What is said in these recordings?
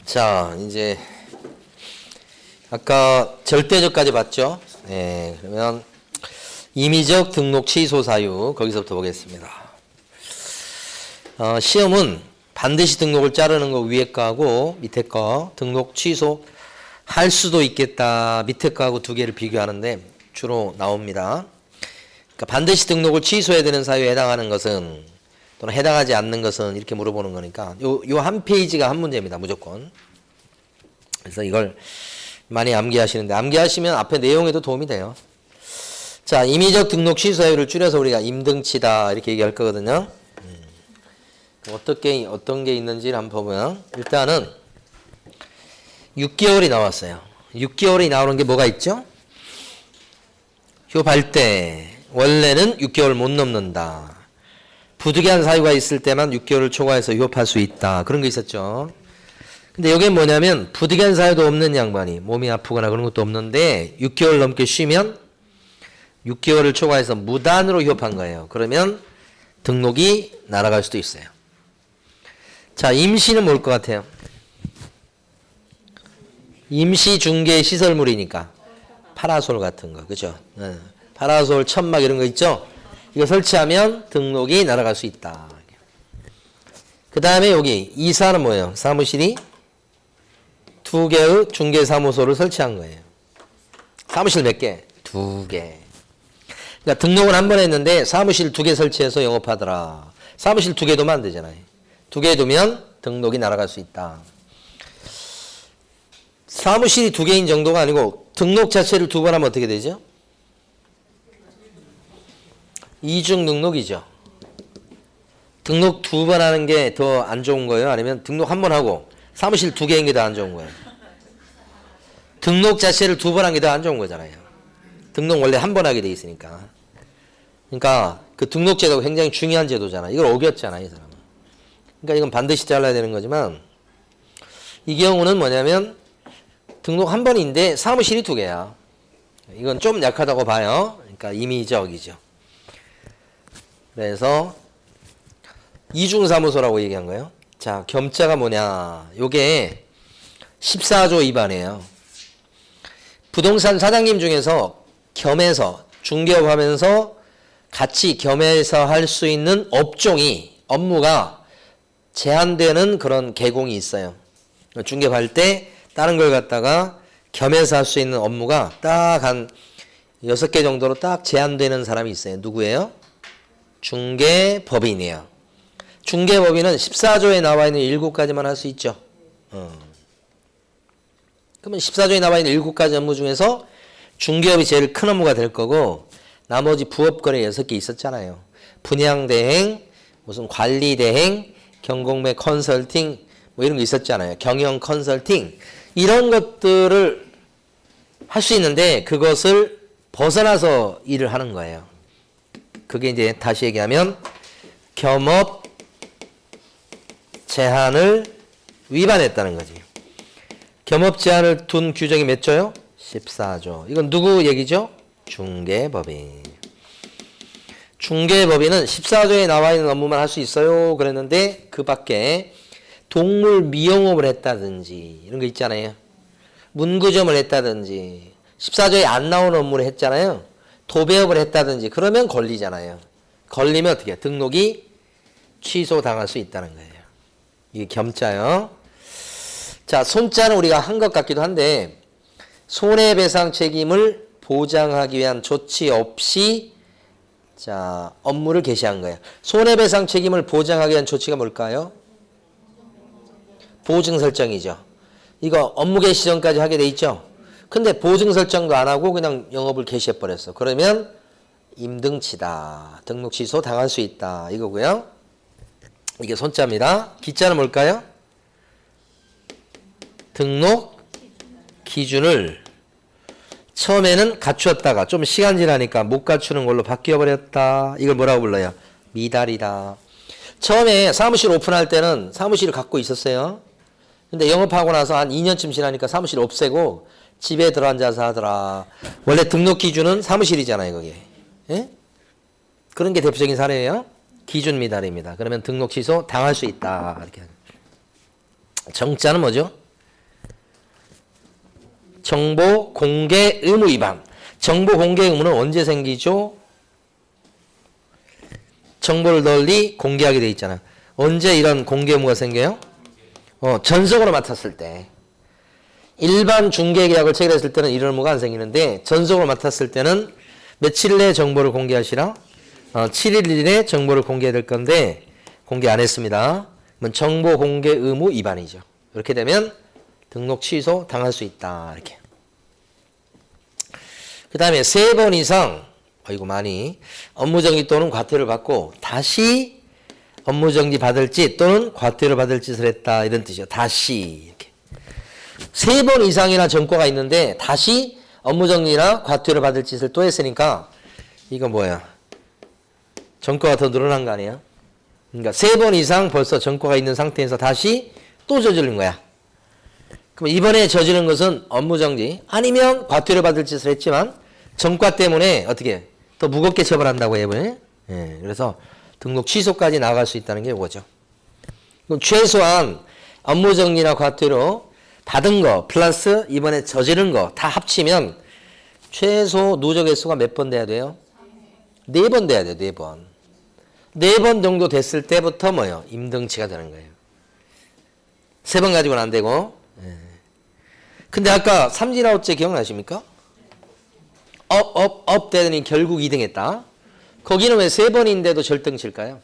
자, 이제 아까 절대적까지 봤죠? 네, 그러면 임의적 등록 취소 사유 거기서부터 보겠습니다. 시험은 반드시 등록을 자르는 거 위에 거하고 밑에 거 등록 취소 할 수도 있겠다 밑에 거하고 두 개를 비교하는데 주로 나옵니다. 그러니까 반드시 등록을 취소해야 되는 사유에 해당하는 것은 또는 해당하지 않는 것은 이렇게 물어보는 거니까 요 한 페이지가 한 문제입니다. 무조건. 그래서 이걸 많이 암기하시는데 암기하시면 앞에 내용에도 도움이 돼요. 자, 임의적 등록 취소 사유를 줄여서 우리가 임등치다 이렇게 얘기할 거거든요. 어떤 게 있는지를 한번 보면 일단은 6개월이 나왔어요. 6개월이 나오는 게 뭐가 있죠? 휴발때 원래는 6개월 못 넘는다. 부득이한 사유가 있을 때만 6개월을 초과해서 휴업할 수 있다. 그런 게 있었죠. 근데 이게 뭐냐면 부득이한 사유도 없는 양반이 몸이 아프거나 그런 것도 없는데 6개월 넘게 쉬면 6개월을 초과해서 무단으로 휴업한 거예요. 그러면 등록이 날아갈 수도 있어요. 자, 임시는 뭘 것 같아요? 임시 중개 시설물이니까 파라솔 같은 거, 그죠? 파라솔, 천막 이런 거 있죠? 이거 설치하면 등록이 날아갈 수 있다. 그 다음에 여기 이사는 뭐예요? 사무실이 두 개의 중개사무소를 설치한 거예요. 사무실 몇 개? 두 개. 그러니까 등록은 한 번 했는데 사무실 두 개 설치해서 영업하더라. 사무실 두 개 두면 안 되잖아요. 두 개 두면 등록이 날아갈 수 있다. 사무실이 두 개인 정도가 아니고 등록 자체를 두 번 하면 어떻게 되죠? 이중 등록이죠. 등록 두 번 하는 게 더 안 좋은 거예요? 아니면 등록 한 번 하고 사무실 두 개인 게 더 안 좋은 거예요? 등록 자체를 두 번 한 게 더 안 좋은 거잖아요. 등록 원래 한 번 하게 돼 있으니까. 그러니까 그 등록 제도가 굉장히 중요한 제도잖아요. 이걸 어겼잖아요, 이 사람은. 그러니까 이건 반드시 잘라야 되는 거지만 이 경우는 뭐냐면 등록 한 번인데 사무실이 두 개야. 이건 좀 약하다고 봐요. 그러니까 임의적이죠. 그래서 이중사무소라고 얘기한 거예요. 자, 겸자가 뭐냐. 요게 14조 위반이에요. 부동산 사장님 중에서 겸해서 중개업하면서 같이 겸해서 할 수 있는 업종이 업무가 제한되는 그런 계공이 있어요. 중개할 때 다른 걸 갖다가 겸해서 할 수 있는 업무가 딱 한 6개 정도로 딱 제한되는 사람이 있어요. 누구예요? 중개법인이에요. 중개법인은 14조에 나와 있는 7가지만 할 수 있죠. 그러면 14조에 나와 있는 7가지 업무 중에서 중개업이 제일 큰 업무가 될 거고 나머지 부업거래 6개 있었잖아요. 분양대행, 무슨 관리대행, 경공매 컨설팅 뭐 이런 거 있었잖아요. 경영 컨설팅 이런 것들을 할 수 있는데 그것을 벗어나서 일을 하는 거예요. 그게 이제 다시 얘기하면 겸업 제한을 위반했다는 거지. 겸업 제한을 둔 규정이 몇 조요? 14조. 이건 누구 얘기죠? 중개법인. 중개법인은 14조에 나와 있는 업무만 할 수 있어요. 그랬는데 그 밖에 동물 미용업을 했다든지 이런 거 있잖아요. 문구점을 했다든지 14조에 안 나오는 업무를 했잖아요. 도배업을 했다든지 그러면 걸리잖아요. 걸리면 어떻게 해요? 등록이 취소당할 수 있다는 거예요. 이게 겸자요. 자, 손자는 우리가 한 것 같기도 한데 손해배상 책임을 보장하기 위한 조치 없이 자, 업무를 개시한 거예요. 손해배상 책임을 보장하기 위한 조치가 뭘까요? 보증 설정이죠. 이거 업무 개시 전까지 하게 돼 있죠. 근데 보증 설정도 안 하고 그냥 영업을 개시해 버렸어. 그러면 임등치다. 등록 취소 당할 수 있다. 이거고요. 이게 손자입니다. 기자는 뭘까요? 등록 기준을 처음에는 갖추었다가 좀 시간 지나니까 못 갖추는 걸로 바뀌어 버렸다. 이걸 뭐라고 불러요? 미달이다. 처음에 사무실 오픈할 때는 사무실을 갖고 있었어요. 근데 영업하고 나서 한 2년쯤 지나니까 사무실 없애고 집에 들어앉아서 하더라. 원래 등록 기준은 사무실이잖아요, 그게. 예? 그런 게 대표적인 사례예요. 기준 미달입니다. 그러면 등록 취소 당할 수 있다. 이렇게. 정자는 뭐죠? 정보 공개 의무 위반. 정보 공개 의무는 언제 생기죠? 정보를 널리 공개하게 돼 있잖아. 언제 이런 공개 의무가 생겨요? 전속으로 맡았을 때. 일반 중개 계약을 체결했을 때는 이런 의무가 안 생기는데 전속으로 맡았을 때는 며칠 내에 정보를 공개하시라? 7일 이내에 정보를 공개해야 될 건데 공개 안 했습니다. 그러면 정보 공개 의무 위반이죠. 이렇게 되면 등록 취소 당할 수 있다. 이렇게. 그 다음에 3번 이상 많이 업무정지 또는 과태료를 받고 다시 업무정지 받을지 또는 과태료 받을 짓을 했다. 이런 뜻이죠. 다시 이렇게. 3번 이상이나 전과가 있는데 다시 업무정지나 과태료 받을 짓을 또 했으니까 이건 뭐야? 전과가 더 늘어난 거 아니에요? 그러니까 3번 이상 벌써 전과가 있는 상태에서 다시 또 저지른 거야. 그럼 이번에 저지른 것은 업무정지 아니면 과태료 받을 짓을 했지만 전과 때문에 어떻게 더 무겁게 처벌한다고 해요. 예, 그래서 등록 취소까지 나갈 수 있다는 게 이거죠. 그럼 최소한 업무정지나 과태료 받은 거 플러스 이번에 저지른 거 다 합치면 최소 누적 횟수가 몇 번 돼야 돼요? 4번 돼야 돼요. 4번. 4번 정도 됐을 때부터 뭐예요? 임등치가 되는 거예요. 3번 가지고는 안 되고. 예. 근데 아까 삼진아웃제 기억나십니까? 업 되더니 결국 2등 했다. 거기는 왜 3번인데도 절등칠까요?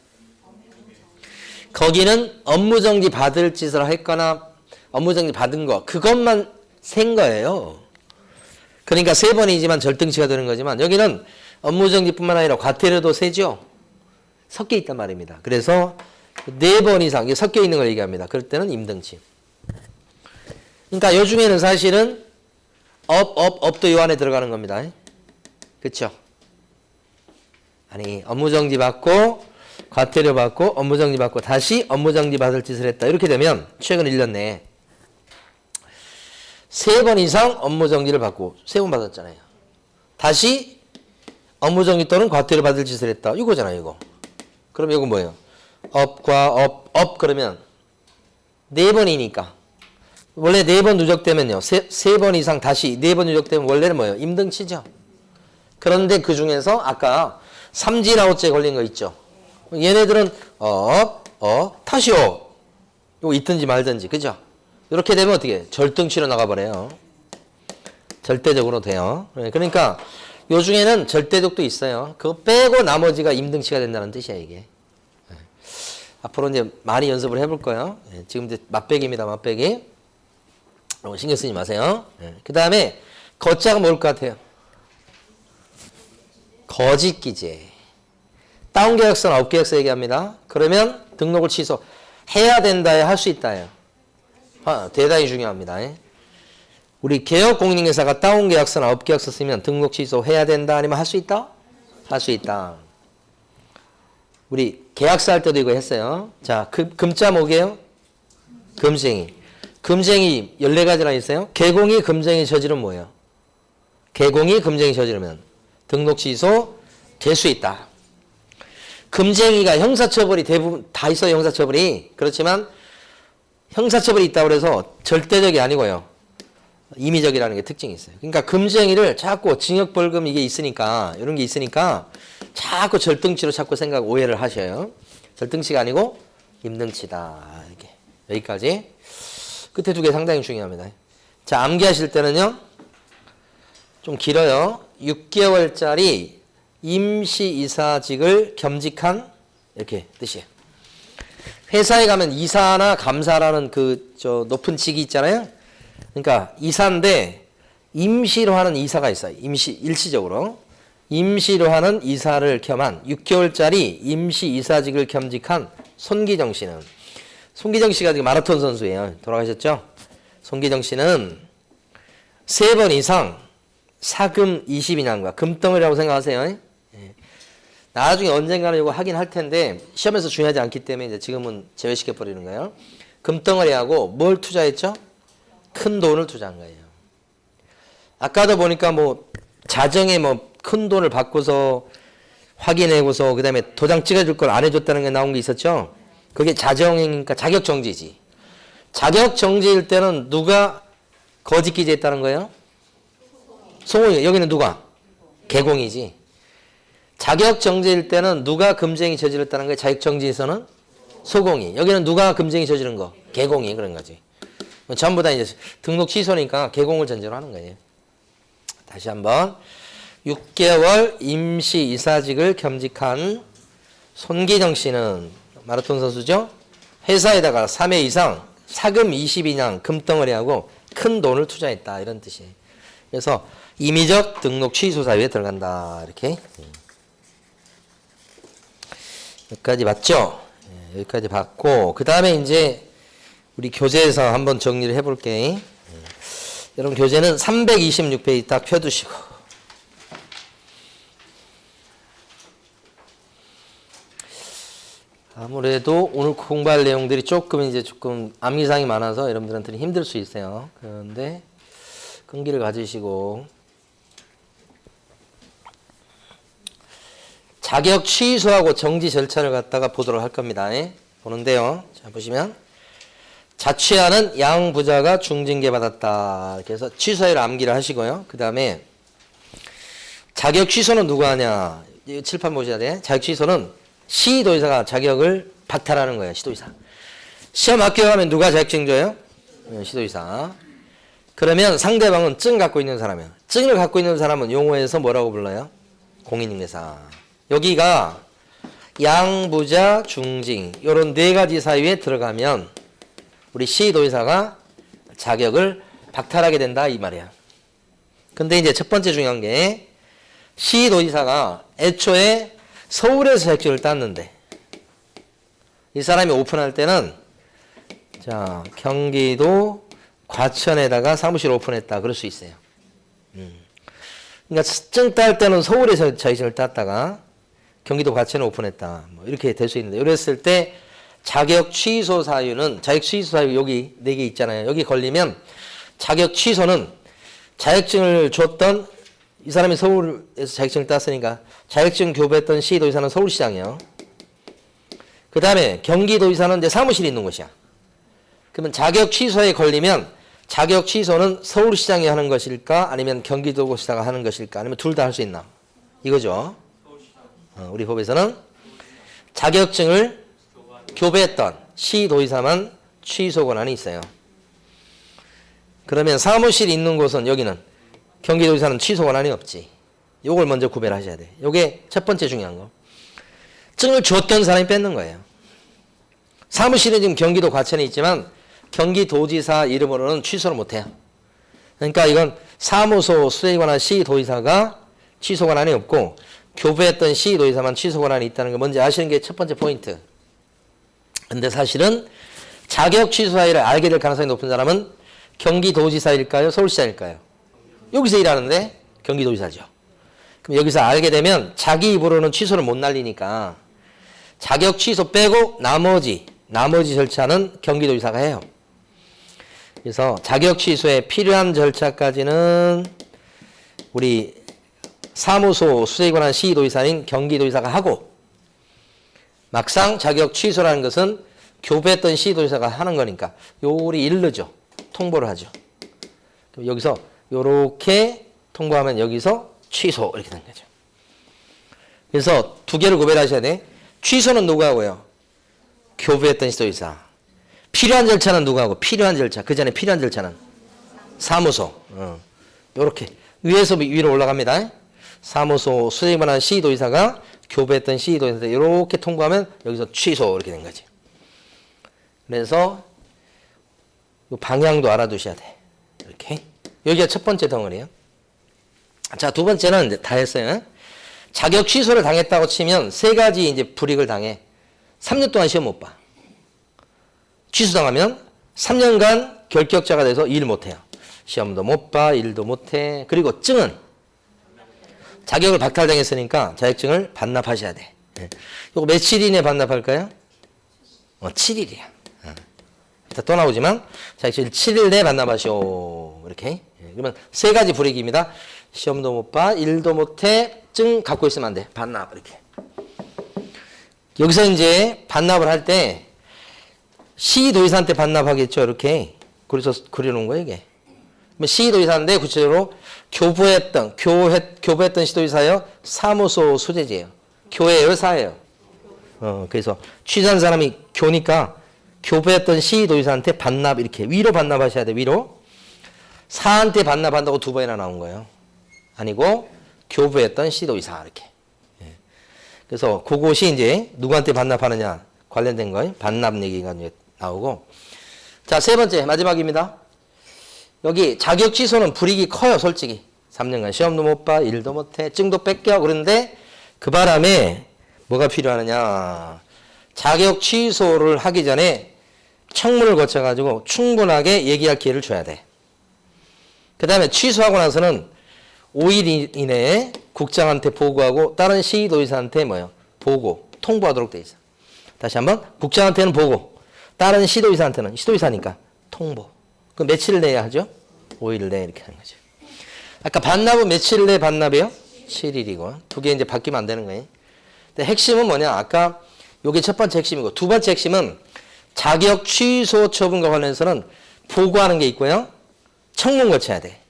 거기는 업무정지 받을 짓을 했거나 업무정지 받은 거 그것만 센 거예요. 그러니까 3번이지만 절등치가 되는 거지만 여기는 업무정지뿐만 아니라 과태료도 세죠. 섞여 있단 말입니다. 그래서 4번 이상 섞여 있는 걸 얘기합니다. 그럴 때는 임등치. 그러니까 요 중에는 사실은 업도 요 안에 들어가는 겁니다. 그렇죠? 아니 업무정지 받고 과태료 받고 업무정지 받고 다시 업무정지 받을 짓을 했다. 이렇게 되면 최근 1년 내에 3번 이상 업무정지를 받고 3번 받았잖아요. 다시 업무정지 또는 과태료 받을 짓을 했다. 이거잖아요. 이거. 그럼 이거 뭐예요? 업과 업 그러면 4번이니까 원래 4번 누적되면요. 3번 이상 다시 4번 누적되면 원래는 뭐예요? 임등치죠. 그런데 그 중에서 아까 삼진아웃제 걸린 거 있죠. 얘네들은 다시요. 이거 있든지 말든지 그죠? 이렇게 되면 어떻게 절등치로 나가버려요. 절대적으로 돼요. 그러니까 요 중에는 절대적도 있어요. 그거 빼고 나머지가 임등치가 된다는 뜻이야 이게. 앞으로 이제 많이 연습을 해볼 거예요. 지금 이제 맛배기입니다. 맛배기. 신경 쓰지 마세요. 그 다음에 거자가 뭘 것 같아요? 거짓기재. 다운계약서나 업계약서 얘기합니다. 그러면 등록을 취소해야 된다에 할 수 있다예요. 대단히 중요합니다. 우리 개업공인중개사가 다운계약서나 업계약서 쓰면 등록 취소해야 된다 아니면 할 수 있다? 할 수 있다. 우리 계약서 할 때도 이거 했어요. 자, 금자 뭐게요? 금쟁이. 금쟁이 14가지나 있어요. 개공이 금쟁이 저지르면 뭐예요? 개공이 금쟁이 저지르면 등록 취소 될 수 있다. 금쟁이가 형사처벌이 대부분 다 있어요. 형사처벌이. 그렇지만 형사처벌이 있다고 해서 절대적이 아니고요. 임의적이라는 게 특징이 있어요. 그러니까 금쟁이를 자꾸 징역벌금 이게 있으니까 이런 게 있으니까 자꾸 절등치로 자꾸 오해를 하셔요. 절등치가 아니고 임등치다. 이렇게 여기까지. 끝에 2개 상당히 중요합니다. 자, 암기하실 때는요. 좀 길어요. 6개월짜리 임시이사직을 겸직한 이렇게 뜻이에요. 회사에 가면 이사나 감사라는 높은 직이 있잖아요. 그러니까 이사인데 임시로 하는 이사가 있어요. 일시적으로. 임시로 하는 이사를 겸한 6개월짜리 임시이사직을 겸직한 손기정 씨는 손기정 씨가 지금 마라톤 선수예요. 돌아가셨죠? 손기정 씨는 3번 이상 사금 20인양과 금덩어리라고 생각하세요. 나중에 언젠가는 이거 하긴 할 텐데 시험에서 중요하지 않기 때문에 이제 지금은 제외시켜 버리는 거예요. 금덩어리하고 뭘 투자했죠? 큰 돈을 투자한 거예요. 아까도 보니까 자정에 큰 돈을 받고서 확인하고서 그다음에 도장 찍어줄 걸 안 해줬다는 게 나온 게 있었죠. 그게 자정이니까 자격정지지. 자격정지일 때는 누가 거짓기재했다는 거예요? 소공이. 여기는 누가? 개공이지. 자격정지일 때는 누가 금쟁이 저질렀다는 거예요? 자격정지에서는 소공이. 여기는 누가 금쟁이 저지른 거? 개공이. 그런 거지. 전부 다 이제 등록 취소니까 개공을 전제로 하는 거예요. 다시 한번. 6개월 임시 이사직을 겸직한 손기정 씨는 마라톤 선수죠. 회사에다가 3회 이상 사금 20인양 금덩어리하고 큰 돈을 투자했다. 이런 뜻이에요. 그래서 임의적 등록 취소 사유에 들어간다. 이렇게. 여기까지 맞죠? 여기까지 봤고, 그 다음에 이제 우리 교재에서 한번 정리를 해볼게. 여러분 교재는 326페이지 딱 펴두시고. 아무래도 오늘 공부할 내용들이 조금 암기사항이 많아서 여러분들한테는 힘들 수 있어요. 그런데 끈기를 가지시고. 자격 취소하고 정지 절차를 갖다가 보도록 할 겁니다. 보는데요. 자, 보시면. 자취하는 양부자가 중징계 받았다. 이렇게 해서 취소를 암기를 하시고요. 그 다음에 자격 취소는 누가 하냐. 칠판 보셔야 돼. 자격 취소는 시도의사가 자격을 박탈하는 거예요. 시도의사. 시험 합격하면 누가 자격증 줘요? 시도의사. 그러면 상대방은 증 갖고 있는 사람이에요. 증을 갖고 있는 사람은 용어에서 뭐라고 불러요? 공인중개사. 여기가 양부자, 중징 이런 네 가지 사유에 들어가면 우리 시도의사가 자격을 박탈하게 된다 이 말이야. 근데 이제 첫 번째 중요한 게 시도의사가 애초에 서울에서 자격증을 땄는데 이 사람이 오픈할 때는 자 경기도 과천에다가 사무실 오픈했다 그럴 수 있어요. 그러니까 증 딸 때는 서울에서 자격증을 땄다가 경기도 과천에 오픈했다 뭐 이렇게 될 수 있는데 이랬을 때 자격 취소 사유는 자격 취소 사유 여기 4개 있잖아요. 여기 걸리면 자격 취소는 자격증을 줬던 이 사람이 서울에서 자격증을 땄으니까 자격증 교부했던 시도의사는 서울시장이에요. 그 다음에 경기도의사는 이제 사무실이 있는 곳이야. 그러면 자격 취소에 걸리면 자격 취소는 서울시장이 하는 것일까 아니면 경기도지사가 하는 것일까 아니면 둘 다 할 수 있나 이거죠. 우리 법에서는 자격증을 교부했던 시도의사만 취소 권한이 있어요. 그러면 사무실이 있는 곳은 여기는 경기도지사는 취소 권한이 없지. 요걸 먼저 구별을 하셔야 돼. 요게 첫 번째 중요한 거. 증을 줬던 사람이 뺏는 거예요. 사무실은 지금 경기도 과천에 있지만 경기도지사 이름으로는 취소를 못해요. 그러니까 이건 사무소 수행에 관한 시도의사가 취소 권한이 없고 교부했던 시도의사만 취소 권한이 있다는 거 먼저 아시는 게 첫 번째 포인트. 근데 사실은 자격 취소 사유를 알게 될 가능성이 높은 사람은 경기도지사일까요? 서울시장일까요? 여기서 일하는데 경기도지사죠. 그럼 여기서 알게 되면 자기 입으로는 취소를 못 날리니까 자격 취소 빼고 나머지 절차는 경기도지사가 해요. 그래서 자격 취소에 필요한 절차까지는 우리 사무소 수행에 관한 시도의사인 경기도지사가 하고 막상 자격 취소라는 것은 교부했던 시도의사가 하는 거니까 요리 일르죠. 통보를 하죠. 여기서 요렇게 통보하면 여기서 취소 이렇게 된 거죠. 그래서 두 개를 구별하셔야 돼. 취소는 누가 하고요? 교부했던 시도의사. 필요한 절차는 누가 하고? 필요한 절차. 그 전에 필요한 절차는 사무소. 요렇게 위에서 위로 올라갑니다. 사무소 수행에 관한 시도의사가 교부했던 시도의사한테 이렇게 통보하면 여기서 취소 이렇게 된 거지. 그래서 방향도 알아두셔야 돼. 이렇게. 여기가 첫 번째 덩어리예요. 자, 두 번째는 이제 다 했어요. 자격 취소를 당했다고 치면 세 가지 이제 불이익을 당해. 3년 동안 시험 못 봐. 취소당하면 3년간 결격자가 돼서 일 못 해요. 시험도 못 봐, 일도 못 해. 그리고 증은 자격을 박탈당했으니까 자격증을 반납하셔야 돼. 이거 며칠 이내에 반납할까요? 7일이야. 이따 또 나오지만 자격증 7일 내에 반납하시오. 이렇게. 그러면 세 가지 불이익입니다. 시험도 못 봐, 일도 못 해, 증 갖고 있으면 안 돼. 반납 이렇게. 여기서 이제 반납을 할 때 시도의사한테 반납하겠죠. 이렇게. 그래서 그려놓은 거예요, 이게. 시도의사인데 구체적으로 교부했던 시도의사예요. 사무소 소재지예요. 교회예요, 사예요. 그래서 취사한 사람이 교니까 교부했던 시도의사한테 반납 이렇게 위로 반납하셔야 돼. 위로. 사한테 반납한다고 두 번이나 나온 거예요. 아니고 교부했던 시도의사 이렇게. 그래서 그것이 이제 누구한테 반납하느냐 관련된 거예요. 반납 얘기가 이제 나오고. 자, 세 번째 마지막입니다. 여기 자격 취소는 불이익이 커요, 솔직히. 3년간 시험도 못 봐, 일도 못 해, 증도 뺏겨. 그런데 그 바람에 뭐가 필요하느냐. 자격 취소를 하기 전에 청문을 거쳐가지고 충분하게 얘기할 기회를 줘야 돼. 그 다음에 취소하고 나서는 5일 이내에 국장한테 보고하고 다른 시도의사한테 보고, 통보하도록 돼 있어. 다시 한번 국장한테는 보고, 다른 시도의사한테는 시도의사니까 통보. 그 며칠 내에 하죠? 5일 내에 이렇게 하는 거죠. 아까 반납은 며칠 내에 반납이에요? 7일이고. 두 개 이제 바뀌면 안 되는 거예요. 근데 핵심은 뭐냐? 아까 요게 첫 번째 핵심이고, 두 번째 핵심은 자격 취소 처분과 관련해서는 보고하는 게 있고요. 청문 거쳐야 돼.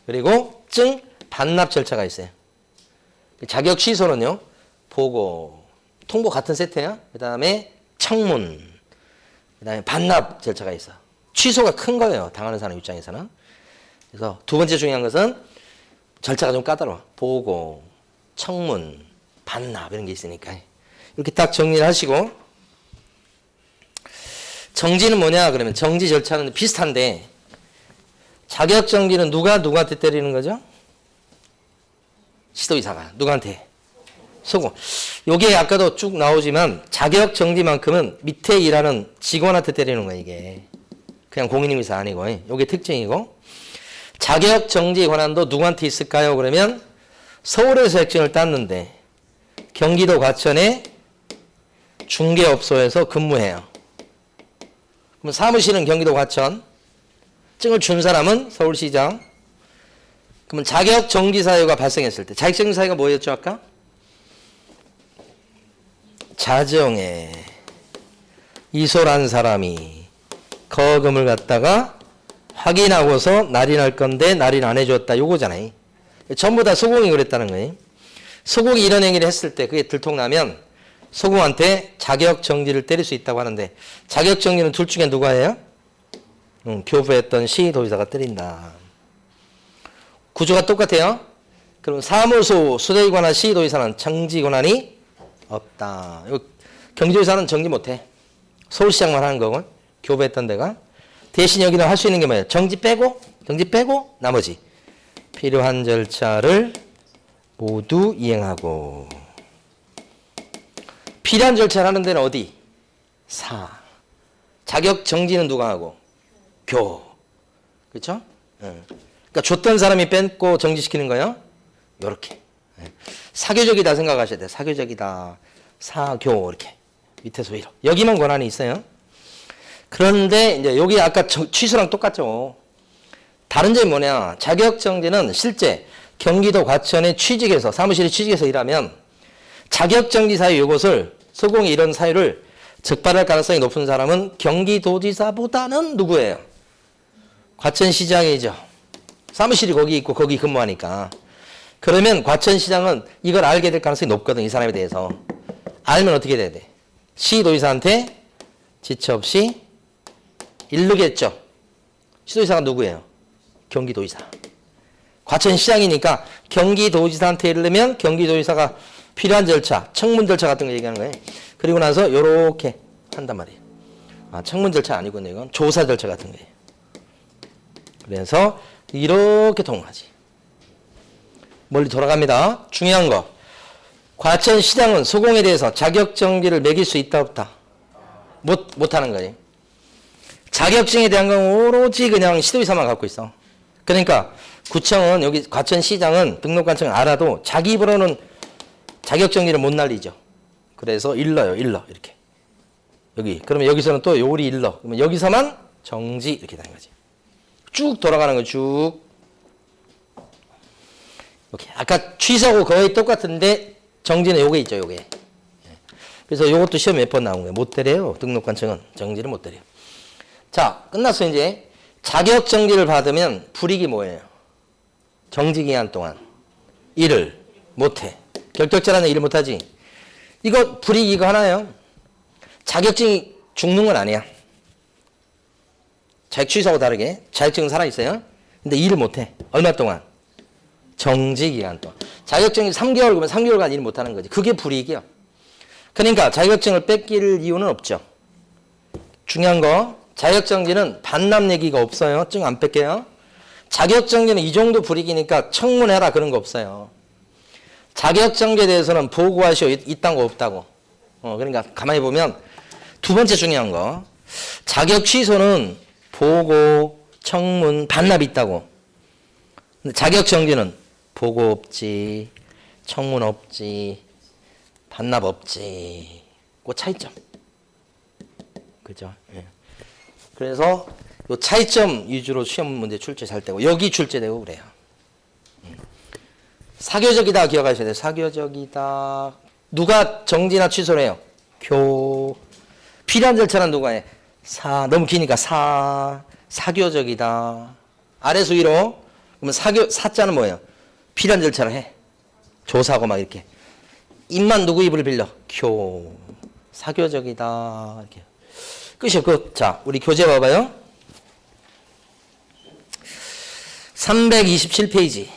그리고 증 반납 절차가 있어요. 자격 취소는요. 보고, 통보 같은 세트야. 그 다음에 청문, 그 다음에 반납 절차가 있어. 취소가 큰 거예요. 당하는 사람 입장에서는. 그래서 두 번째 중요한 것은 절차가 좀 까다로워. 보고, 청문, 반납 이런 게 있으니까. 이렇게 딱 정리를 하시고, 정지는 뭐냐 그러면 정지 절차는 비슷한데 자격 정지는 누가 누구한테 때리는 거죠? 시도의사가 누구한테? 소고. 요게 아까도 쭉 나오지만 자격 정지만큼은 밑에 일하는 직원한테 때리는 거예요, 이게. 그냥 공인인증서 아니고. 요게 특징이고. 자격 정지 권한도 누구한테 있을까요? 그러면 서울에서 핵심을 땄는데 경기도 과천의 중개업소에서 근무해요. 그럼 사무실은 경기도 과천, 증을 준 사람은 서울시장. 그러면 자격 정지 사유가 발생했을 때, 자격 정지 사유가 뭐였죠 아까? 자정에 이소란 사람이 거금을 갖다가 확인하고서 날인할 건데 날인 안 해줬다. 요거잖아요. 전부 다 소공이 그랬다는 거예요. 소공이 이런 행위를 했을 때 그게 들통나면 소공한테 자격 정지를 때릴 수 있다고 하는데 자격 정지는 둘 중에 누가 해요? 교부했던 시도의사가 때린다. 구조가 똑같아요. 그럼 사무소 수도의관한 시도의사는 정지 권한이 없다. 경기도의사는 정지 못해. 서울시장만 하는 거고 교부했던 데가. 대신 여기는 할 수 있는 게 뭐예요? 정지 빼고 나머지 필요한 절차를 모두 이행하고. 필요한 절차를 하는 데는 어디? 사. 자격 정지는 누가 하고? 교. 그렇죠? 그러니까 줬던 사람이 뺏고 정지시키는 거예요. 요렇게. 사교적이다 생각하셔야 돼요. 사교적이다. 사교 이렇게. 밑에서 위로. 여기만 권한이 있어요. 그런데 이제 여기 아까 취소랑 똑같죠. 다른 점이 뭐냐? 자격 정지는 실제 경기도 과천에 취직해서 사무실에 취직해서 일하면 자격 정지 사유 이것을 소공이 이런 사유를 적발할 가능성이 높은 사람은 경기도지사보다는 누구예요? 과천시장이죠. 사무실이 거기 있고 거기 근무하니까. 그러면 과천시장은 이걸 알게 될 가능성이 높거든. 이 사람에 대해서. 알면 어떻게 돼야 돼? 시도의사한테 지체 없이 이르겠죠. 시도의사가 누구예요? 경기도지사. 과천시장이니까 경기도지사한테 이르면 경기도지사가 필요한 절차, 청문 절차 같은 거 얘기하는 거예요. 그리고 나서 요렇게 한단 말이에요. 아, 청문 절차 아니군요. 이건 조사 절차 같은 거예요. 그래서 이렇게 통하지. 멀리 돌아갑니다. 중요한 거. 과천시장은 소공에 대해서 자격정지를 매길 수 있다 없다? 못하는 거예요. 자격증에 대한 건 오로지 그냥 시도의사만 갖고 있어. 그러니까 구청은 여기 과천시장은 등록관청은 알아도 자기 입으로는 자격정지를 못 날리죠. 그래서 일러 이렇게. 여기 그러면 여기서는 또 요리 일러. 그러면 여기서만 정지 이렇게 되는 거지. 쭉 돌아가는 거 쭉. 이렇게 아까 취소하고 거의 똑같은데 정지는 요게 있죠, 요게. 그래서 요것도 시험 몇 번 나온 거예요. 못 때려요. 등록관청은 정지를 못 때려요. 자, 끝났어 이제. 자격정지를 받으면 불이익이 뭐예요? 정지기간 동안 일을 못해. 결격자라는 일을 못하지. 이거 불이익 이거 하나예요. 자격증이 죽는 건 아니야. 자격 취소하고 다르게 자격증은 살아있어요. 근데 일을 못해. 얼마 동안? 정지기간 동안. 자격증이 3개월 그러면 3개월간 일 못하는 거지. 그게 불이익이야. 그러니까 자격증을 뺏길 이유는 없죠. 중요한 거 자격정지는 반납 얘기가 없어요. 증 안 뺏겨요. 자격정지는 이 정도 불이익이니까 청문해라 그런 거 없어요. 자격정지에 대해서는 보고하시오 이딴 거 없다고. 그러니까 가만히 보면 두 번째 중요한 거 자격 취소는 보고, 청문, 반납이 있다고. 근데 자격정지는 보고 없지, 청문 없지, 반납 없지. 그 차이점. 그죠? 예. 그래서 요 차이점 위주로 시험 문제 출제 잘 되고 여기 출제되고 그래요. 사교적이다 기억하셔야 돼요. 사교적이다. 누가 정지나 취소를 해요? 필요한 절차는 누가 해? 너무 기니까 사교적이다. 아래서 위로. 그러면 사자는 뭐예요? 필요한 절차를 해. 조사하고 막 이렇게. 입만 누구 입을 빌려? 사교적이다. 이렇게. 끝이요. 끝. 자, 우리 교재 봐봐요. 327페이지.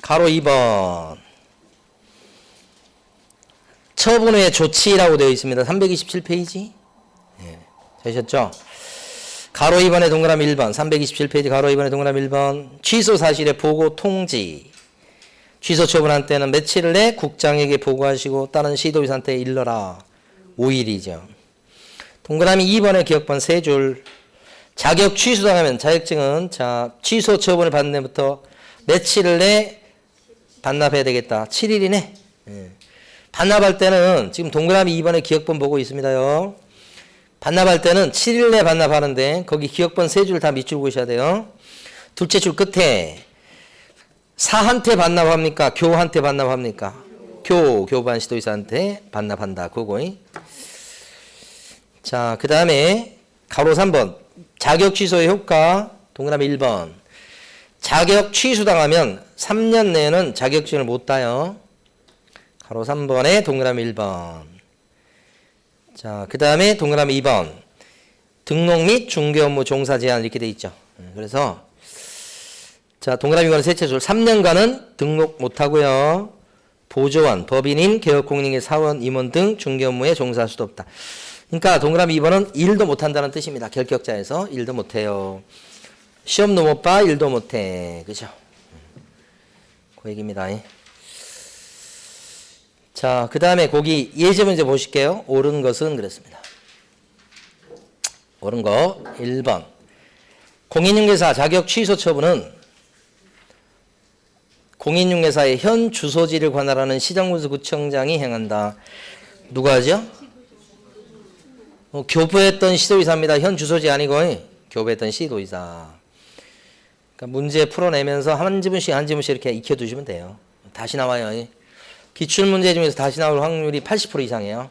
가로 2번. 처분 후의 조치라고 되어 있습니다. 327페이지. 예. 되셨죠? 가로 2번에 동그라미 1번. 327페이지 가로 2번에 동그라미 1번. 취소 사실의 보고 통지. 취소 처분한 때는 며칠 내 국장에게 보고하시고 다른 시도의사한테 일러라. 5일이죠. 동그라미 2번의 기억번 3줄. 자격 취소당하면 자격증은 취소 처분을 받는 데부터 며칠 내 반납해야 되겠다. 7일이네. 예. 반납할 때는 지금 동그라미 2번의 기억번 보고 있습니다요. 반납할 때는 7일 내 반납하는데 거기 기억번 3줄 다 밑줄 그으셔야 돼요. 둘째 줄 끝에 사한테 반납합니까? 교한테 반납합니까? 교반 시도의사한테 반납한다. 그거. 자, 그 다음에 가로 3번 자격 취소의 효과 동그라미 1번 자격 취소당하면 3년 내에는 자격증을 못 따요. 가로 3번에 동그라미 1번. 자, 그 다음에 동그라미 2번 등록 및 중개 업무 종사 제한 이렇게 돼 있죠. 그래서 자, 동그라미 2번은 셋째 줄 3년간은 등록 못 하고요. 보조원, 법인임, 개업공인의 사원, 임원 등 중개 업무에 종사할 수도 없다. 그러니까 동그라미 2번은 일도 못한다는 뜻입니다. 결격자에서 일도 못해요. 시험도 못 봐, 일도 못해. 그죠? 그 얘기입니다. 자, 그 다음에 거기 예제 문제 보실게요. 옳은 것은 그랬습니다. 옳은 거 1번 공인중개사 자격 취소 처분은 공인중개사의 현 주소지를 관할하는 시정군수구청장이 행한다. 누가 하죠? 교부했던 시도의사입니다. 현 주소지 아니고 교부했던 시도의사. 그러니까 문제 풀어내면서 한 지문씩 이렇게 익혀두시면 돼요. 다시 나와요. 기출문제 중에서 다시 나올 확률이 80% 이상이에요.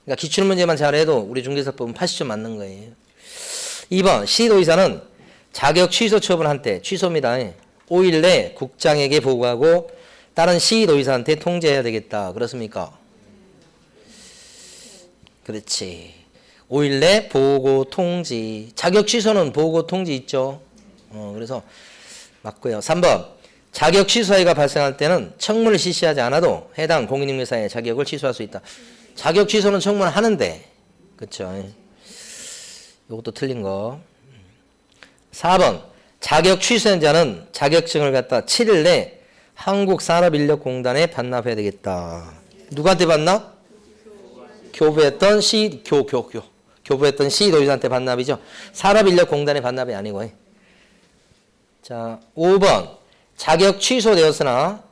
그러니까 기출문제만 잘해도 우리 중개사법은 80점 맞는 거예요. 2번 시도의사는 자격 취소 처분한 때 취소입니다. 5일 내 국장에게 보고하고 다른 시도의사한테 통지해야 되겠다. 그렇습니까? 그렇지. 5일 내 보고 통지. 자격 취소는 보고 통지 있죠. 그래서 맞고요. 3번 자격 취소 사유가 발생할 때는 청문을 실시하지 않아도 해당 공인중개사의 자격을 취소할 수 있다. 자격 취소는 청문을 하는데 그렇죠. 이것도 틀린 거. 4번 자격 취소한 자는 자격증을 갖다 7일 내 한국산업인력공단에 반납해야 되겠다. 누구한테 반납? 교부했던 교부했던 시도의사한테 반납이죠. 산업인력공단에 반납이 아니고. 자, 5번 자격 취소되었으나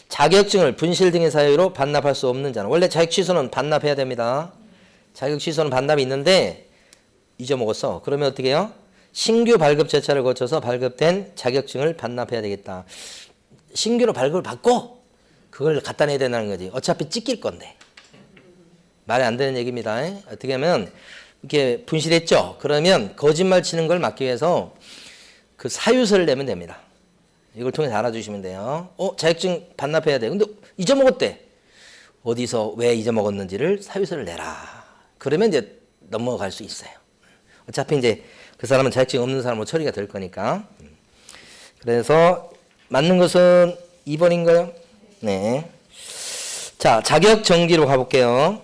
자격증을 분실 등의 사유로 반납할 수 없는 자는 원래 자격 취소는 반납해야 됩니다. 자격 취소는 반납이 있는데 잊어먹었어. 그러면 어떻게 해요? 신규 발급 절차를 거쳐서 발급된 자격증을 반납해야 되겠다. 신규로 발급을 받고 그걸 갖다 내야 된다는 거지. 어차피 찍힐 건데. 말이 안 되는 얘기입니다. 어떻게 하면 이렇게 분실했죠. 그러면 거짓말 치는 걸 막기 위해서 그 사유서를 내면 됩니다. 이걸 통해서 알아주시면 돼요. 자격증 반납해야 돼. 근데 잊어먹었대. 어디서 왜 잊어먹었는지를 사유서를 내라. 그러면 이제 넘어갈 수 있어요. 어차피 이제 그 사람은 자격증 없는 사람으로 처리가 될 거니까. 그래서 맞는 것은 2번인가요? 네. 자, 자격정지로 가볼게요.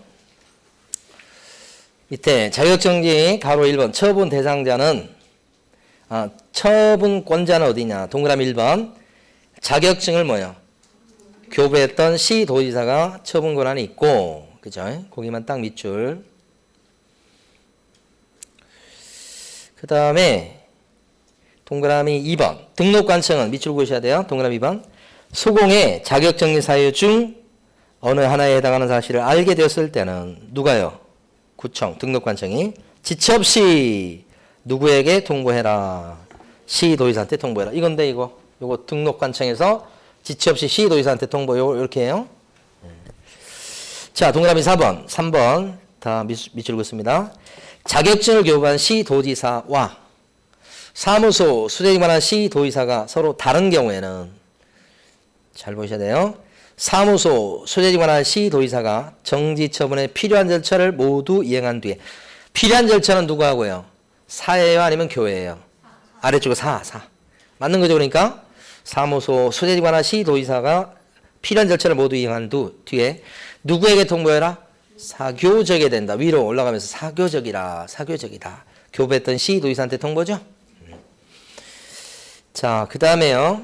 밑에 자격정지 가로 1번 처분 대상자는 처분권자는 어디냐? 동그라미 1번 자격증을 뭐요? 교부했던 시도지사가 처분 권한이 있고, 그죠? 거기만 딱 밑줄. 그 다음에 동그라미 2번 등록관청은 밑줄 그으셔야 돼요. 동그라미 2번 소공의 자격정지 사유 중 어느 하나에 해당하는 사실을 알게 되었을 때는 누가요? 구청 등록관청이 지체 없이 누구에게 통보해라. 시도지사한테 통보해라. 이건데 요거 등록관청에서 지체 없이 시도지사한테 통보 이렇게 해요. 자, 동그라미 4번, 3번 다 밑줄 긋습니다. 자격증을 교부한 시도지사와 사무소 수재에 관한 시도지사가 서로 다른 경우에는 잘 보셔야 돼요. 사무소 수재에 관한 시도지사가 정지 처분에 필요한 절차를 모두 이행한 뒤에 필요한 절차는 누구 하고요? 사예요 아니면 교회예요? 아래쪽에 사. 맞는 거죠. 그러니까 사무소 수재에 관한 시도지사가 필요한 절차를 모두 이행한 뒤에 누구에게 통보해라? 사교적이 된다. 위로 올라가면서 사교적이다. 교부했던 시도지사한테 통보죠. 자, 그 다음에요.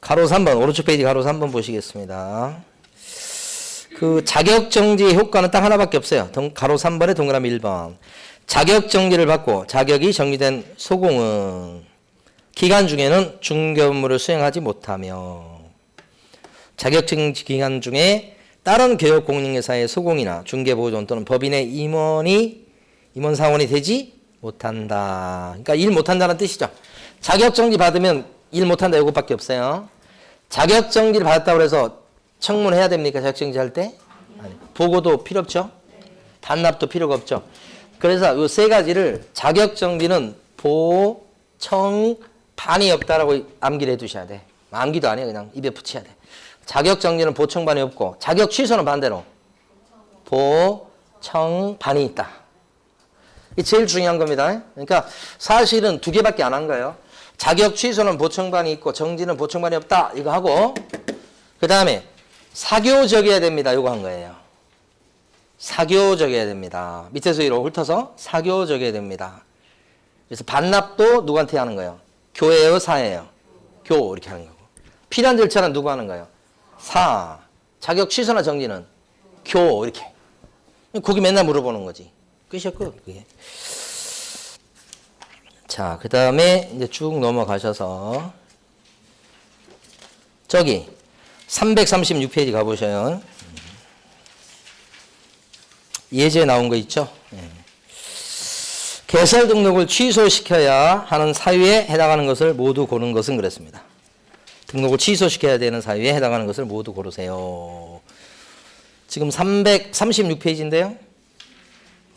가로 3번, 오른쪽 페이지 가로 3번 보시겠습니다. 그 자격정지의 효과는 딱 하나밖에 없어요. 가로 3번에 동그라미 1번. 자격정지를 받고 자격이 정지된 소공은 기간 중에는 중개 업무를 수행하지 못하며 자격정지 기간 중에 다른 교육 공인회사의 소공이나 중개보조원 또는 법인의 임원 사원이 되지 못한다. 그러니까 일 못한다는 뜻이죠. 자격정지 받으면 일 못한다 이것밖에 없어요. 자격정지를 받았다고 해서 청문해야 됩니까? 자격정지 할 때? 아니. 보고도 필요 없죠. 반납도 필요가 없죠. 그래서 이 세 가지를 자격정지는 보, 청, 반이 없다라고 암기를 해두셔야 돼. 암기도 아니에요. 그냥 입에 붙여야 돼. 자격정지는 보, 청, 반이 없고 자격 취소는 반대로 보, 청, 반이 있다. 이게 제일 중요한 겁니다. 그러니까 사실은 두 개밖에 안 한 거예요. 자격 취소는 보청반이 있고 정지는 보청반이 없다. 이거 하고 그 다음에 사교적이어야 됩니다. 이거 한 거예요. 사교적이어야 됩니다. 밑에서 위로 훑어서 사교적이어야 됩니다. 그래서 반납도 누구한테 하는 거예요? 교회예요? 사예요? 교 이렇게 하는 거고. 필요한 절차는 누구 하는 거예요? 사. 자격 취소나 정지는 교 이렇게. 거기 맨날 물어보는 거지. 끝이야 끝. 그게. 자, 그 다음에 이제 쭉 넘어가셔서 저기 336페이지 가보셔요. 예제 나온 거 있죠? 개설 등록을 취소시켜야 하는 사유에 해당하는 것을 모두 고른 것은 그랬습니다. 등록을 취소시켜야 되는 사유에 해당하는 것을 모두 고르세요. 지금 336페이지인데요.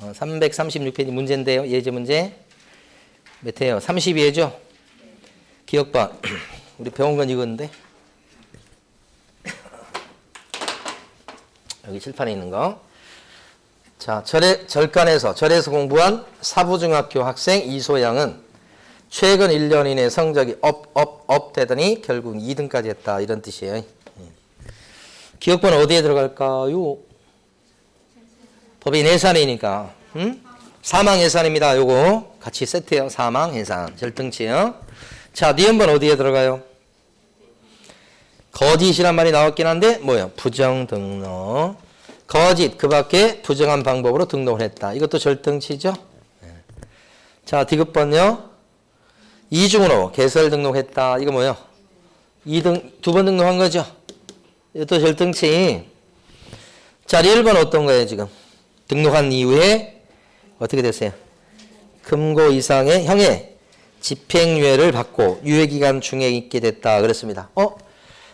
336페이지 문제인데요. 예제 문제. 몇 회요? 32회죠? 기억봐. 우리 배운 건 이건데. 여기 칠판에 있는 거. 자, 절간에서 공부한 사부중학교 학생 이소양은 최근 1년 이내 성적이 업 되더니 결국 2등까지 했다. 이런 뜻이에요. 기억번호 어디에 들어갈까요? 법인 예산이니까. 사망 예산입니다. 요거 같이 세트해요. 사망 예산. 절등치요. 자, 니은번 어디에 들어가요? 거짓이란 말이 나왔긴 한데 뭐예요? 부정 등록. 거짓 그 밖에 부정한 방법으로 등록을 했다. 이것도 절등치죠. 자, 디귿번요. 이중으로 개설 등록했다. 이거 뭐예요? 2등 두 번 등록한 거죠. 이것도 절등치. 자, 1번 어떤 거예요 지금? 등록한 이후에 어떻게 됐어요? 금고 이상의 형의 집행유예를 받고 유예기간 중에 있게 됐다. 그랬습니다.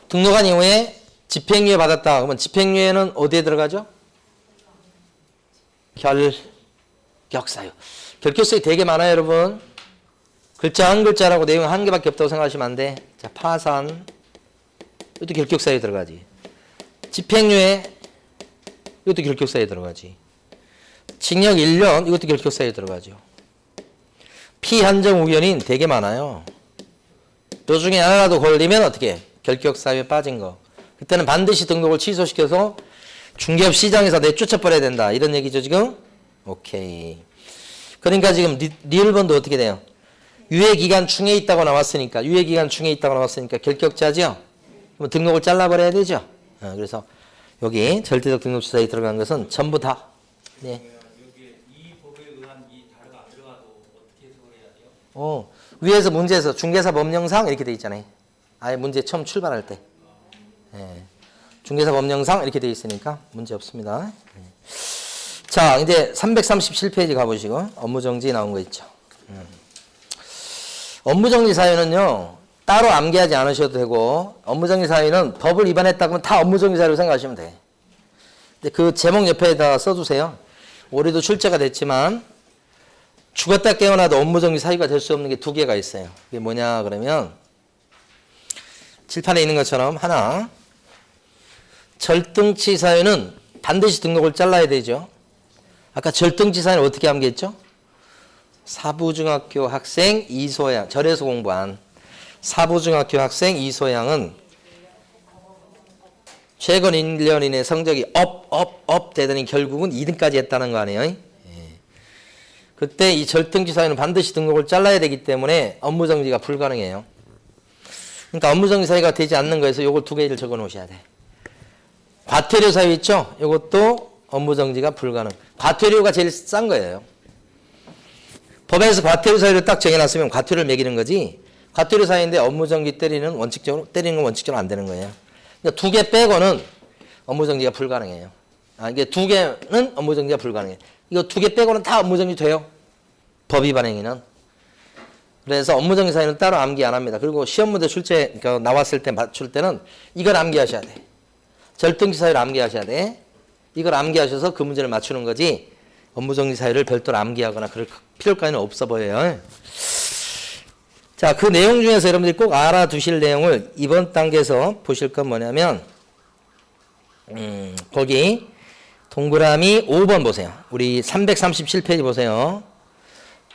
등록한 이후에 집행유예 받았다. 그러면 집행유예는 어디에 들어가죠? 결격사유. 결격사유 되게 많아요, 여러분. 글자 한 글자라고 내용 한 개밖에 없다고 생각하시면 안 돼. 자, 파산. 이것도 결격사유 들어가지. 집행유예. 이것도 결격사유 들어가지. 징역 1년. 이것도 결격사유 들어가죠. 피한정 우연인 되게 많아요. 요 중에 하나라도 걸리면 어떻게? 결격사유에 빠진 거. 그때는 반드시 등록을 취소시켜서 중개업 시장에서 내쫓아버려야 된다. 이런 얘기죠, 지금? 오케이. 그러니까 지금 리을번도 어떻게 돼요? 유예기간 중에 있다고 나왔으니까, 결격자죠? 그럼 등록을 잘라버려야 되죠? 그래서 여기 절대적 등록주사에 들어간 것은 전부 다. 네. 여기 이 법에 의한 이 다르가 안 들어가도 어떻게 해석을 해야 돼요? 위에서 문제에서 중개사 법령상 이렇게 돼 있잖아요. 아예 문제 처음 출발할 때. 네. 중개사 법령상 이렇게 돼 있으니까 문제 없습니다. 네. 자, 이제 337페이지 가보시고 업무정지 나온 거 있죠. 업무정지 사유는요, 따로 암기하지 않으셔도 되고, 업무정지 사유는 법을 위반했다 그러면 다 업무정지 사유로 생각하시면 돼. 근데 그 제목 옆에다 써주세요. 올해도 출제가 됐지만, 죽었다 깨어나도 업무정지 사유가 될 수 없는 게 두 개가 있어요. 그게 뭐냐, 그러면, 칠판에 있는 것처럼 하나, 절등치 사유는 반드시 등록을 잘라야 되죠. 아까 절등치 사유는 어떻게 암기했죠? 사부중학교 학생 이소양, 절에서 공부한 사부중학교 학생 이소양은 최근 1년 이내 성적이 업 되더니 결국은 2등까지 했다는 거 아니에요? 예. 그때 이 절등치 사유는 반드시 등록을 잘라야 되기 때문에 업무정지가 불가능해요. 그러니까 업무정지 사유가 되지 않는 거에서 요걸 두 개를 적어 놓으셔야 돼. 과태료 사유 있죠? 요것도 업무정지가 불가능. 과태료가 제일 싼 거예요. 법에서 과태료 사유를 딱 정해놨으면 과태료를 매기는 거지, 과태료 사유인데 업무정지 때리는 건 원칙적으로 안 되는 거예요. 그러니까 두 개 빼고는 업무정지가 불가능해요. 이게 두 개는 업무정지가 불가능해요. 이거 두 개 빼고는 다 업무정지 돼요. 법 위반 행위는. 그래서 업무정지 사유는 따로 암기 안 합니다. 그리고 시험 문제 출제 나왔을 때 맞출 때는 이걸 암기하셔야 돼. 절등치 사유를 암기하셔야 돼. 이걸 암기하셔서 그 문제를 맞추는 거지, 업무정지 사유를 별도로 암기하거나 그럴 필요까지는 없어 보여요. 자, 그 내용 중에서 여러분들이 꼭 알아두실 내용을 이번 단계에서 보실 건 뭐냐면, 거기 동그라미 5번 보세요. 우리 337페이지 보세요.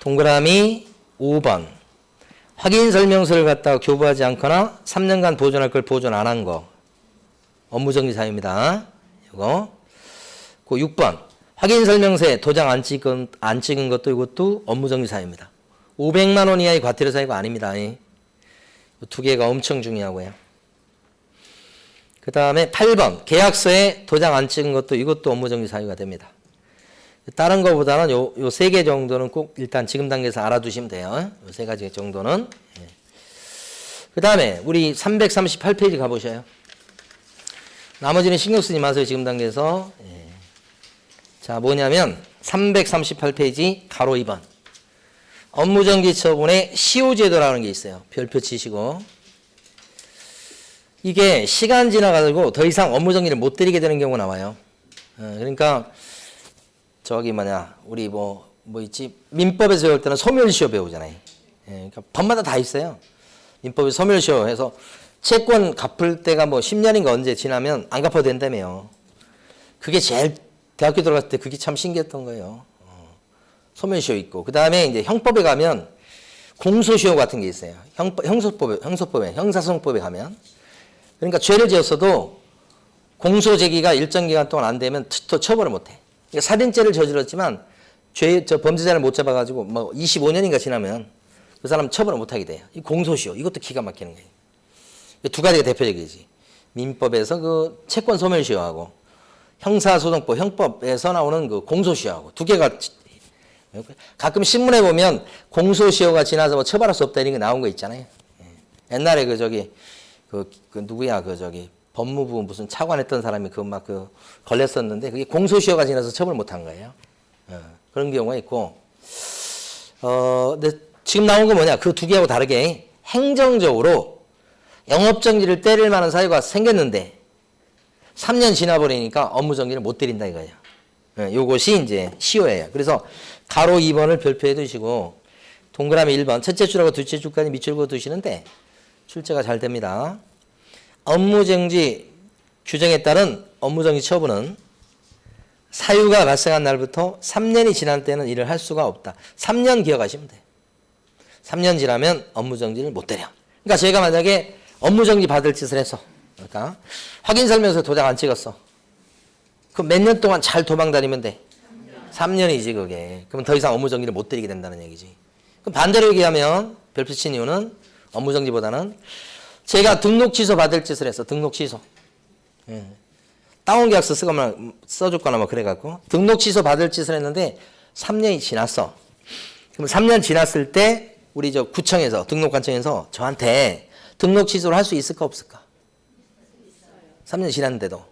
동그라미 5번. 확인 설명서를 갖다가 교부하지 않거나 3년간 보존할 걸 보존 안 한 거. 업무정지 사유입니다. 이거. 그 6번. 확인 설명서에 도장 안 찍은 것도 이것도 업무정지 사유입니다. 500만 원 이하의 과태료 사유가 아닙니다. 이 두 개가 엄청 중요하고요. 그 다음에 8번. 계약서에 도장 안 찍은 것도 이것도 업무정지 사유가 됩니다. 다른 것보다는 요 세 개 정도는 꼭 일단 지금 단계에서 알아두시면 돼요. 요 세 가지 정도는. 그 다음에 우리 338페이지 가보셔요. 나머지는 신경 쓰지 마세요. 지금 단계에서. 자, 뭐냐면 338페이지 가로 2번. 업무정지 처분의 시효제도라는 게 있어요. 별표 치시고. 이게 시간 지나가지고 더 이상 업무정지를 못 드리게 되는 경우가 나와요. 그러니까 우리 뭐 있지? 민법에서 배울 때는 소멸시효 배우잖아요. 그러니까 법마다 다 있어요. 민법에 소멸시효 해서 채권 갚을 때가 뭐 10년인가 언제 지나면 안 갚아도 된다며요. 그게 제일 대학교 들어갔을 때 그게 참 신기했던 거예요. 소멸시효 있고. 그 다음에 이제 형법에 가면 공소시효 같은 게 있어요. 형사소송법에 가면. 그러니까 죄를 지었어도 공소 제기가 일정 기간 동안 안 되면 또 처벌을 못 해. 그러니까 살인죄를 저질렀지만 범죄자를 못 잡아가지고 뭐 25년인가 지나면 그 사람 처벌을 못 하게 돼요. 이 공소시효. 이것도 기가 막히는 거예요. 두 가지가 대표적이지. 민법에서 그 채권 소멸시효하고 형사소송법, 형법에서 나오는 그 공소시효하고 두 개가 가끔 신문에 보면 공소시효가 지나서 뭐 처벌할 수 없다 이런 게 나온 거 있잖아요. 옛날에 누구야 법무부 무슨 차관했던 사람이 걸렸었는데 그게 공소시효가 지나서 처벌 못 한 거예요. 그런 경우가 있고. 근데 지금 나온 거 뭐냐? 그 두 개하고 다르게 행정적으로 영업정지를 때릴 만한 사유가 생겼는데 3년 지나버리니까 업무정지를 못 때린다 이거예요. 요것이 이제 시효예요. 그래서 가로 2번을 별표해 두시고 동그라미 1번 첫째 줄하고 둘째 줄까지 밑줄 그어 두시는데 출제가 잘 됩니다. 업무정지 규정에 따른 업무정지 처분은 사유가 발생한 날부터 3년이 지난 때는 일을 할 수가 없다. 3년 기억하시면 돼요. 3년 지나면 업무정지를 못 때려. 그러니까 제가 만약에 업무정지 받을 짓을 했어. 그러니까 확인설명서 도장 안 찍었어. 그럼 몇 년 동안 잘 도망다니면 돼? 3년이지 그게. 그러면 더 이상 업무정지를 못 때리게 된다는 얘기지. 그럼 반대로 얘기하면 별표 친 이유는 업무정지보다는 제가 등록 취소 받을 짓을 했어. 등록 취소. 예. 다운계약서 써줬거나 뭐 그래갖고 등록 취소 받을 짓을 했는데 3년이 지났어. 그럼 3년 지났을 때 우리 저 구청에서 등록관청에서 저한테 등록 취소를 할 수 있을까 없을까? 3년 지났는데도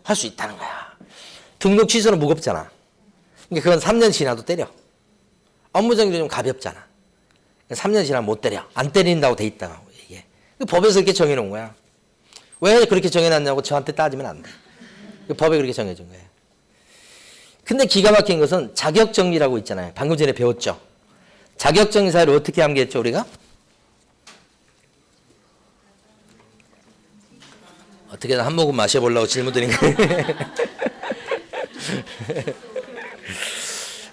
할 수 있다는 거야. 등록 취소는 무겁잖아. 그러니까 그건 3년 지나도 때려. 업무정지는 좀 가볍잖아. 3년 지나면 못 때려. 안 때린다고 돼 있다고 이게. 법에서 이렇게 정해놓은 거야. 왜 그렇게 정해놨냐고 저한테 따지면 안 돼. 법에 그렇게 정해준 거예요. 근데 기가 막힌 것은 자격정지라고 있잖아요. 방금 전에 배웠죠. 자격정지 사유를 어떻게 암기했죠 우리가? 어떻게든 한 모금 마셔보려고 질문 드린 거예요.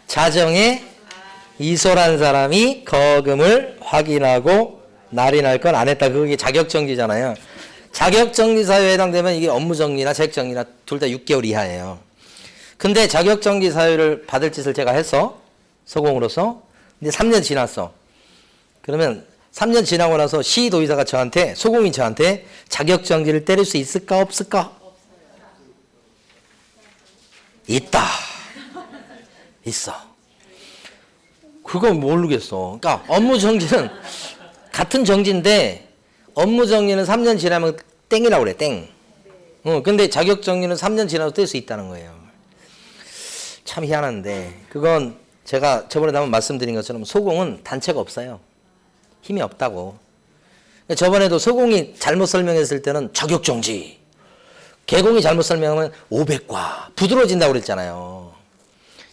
자정에 이소란 사람이 거금을 확인하고 날인할 건 안 했다. 그게 자격정지잖아요. 자격정지 사유에 해당되면 이게 업무정지나 자격정지나 둘 다 6개월 이하예요. 근데 자격정지 사유를 받을 짓을 제가 했어. 서공으로서. 근데 3년 지났어. 그러면 3년 지나고 나서 시도의사가 저한테, 소공인 저한테 자격정지를 때릴 수 있을까 없을까? 있다. 있어. 그건 모르겠어. 그러니까 업무정지는 같은 정지인데 업무정지는 3년 지나면 땡이라고 그래. 땡. 근데 자격정지는 3년 지나도 뗄 수 있다는 거예요. 참 희한한데 그건 제가 저번에도 한번 말씀드린 것처럼 소공은 단체가 없어요. 힘이 없다고. 저번에도 소공이 잘못 설명했을 때는 자격정지, 개공이 잘못 설명하면 500과 부드러워진다고 그랬잖아요.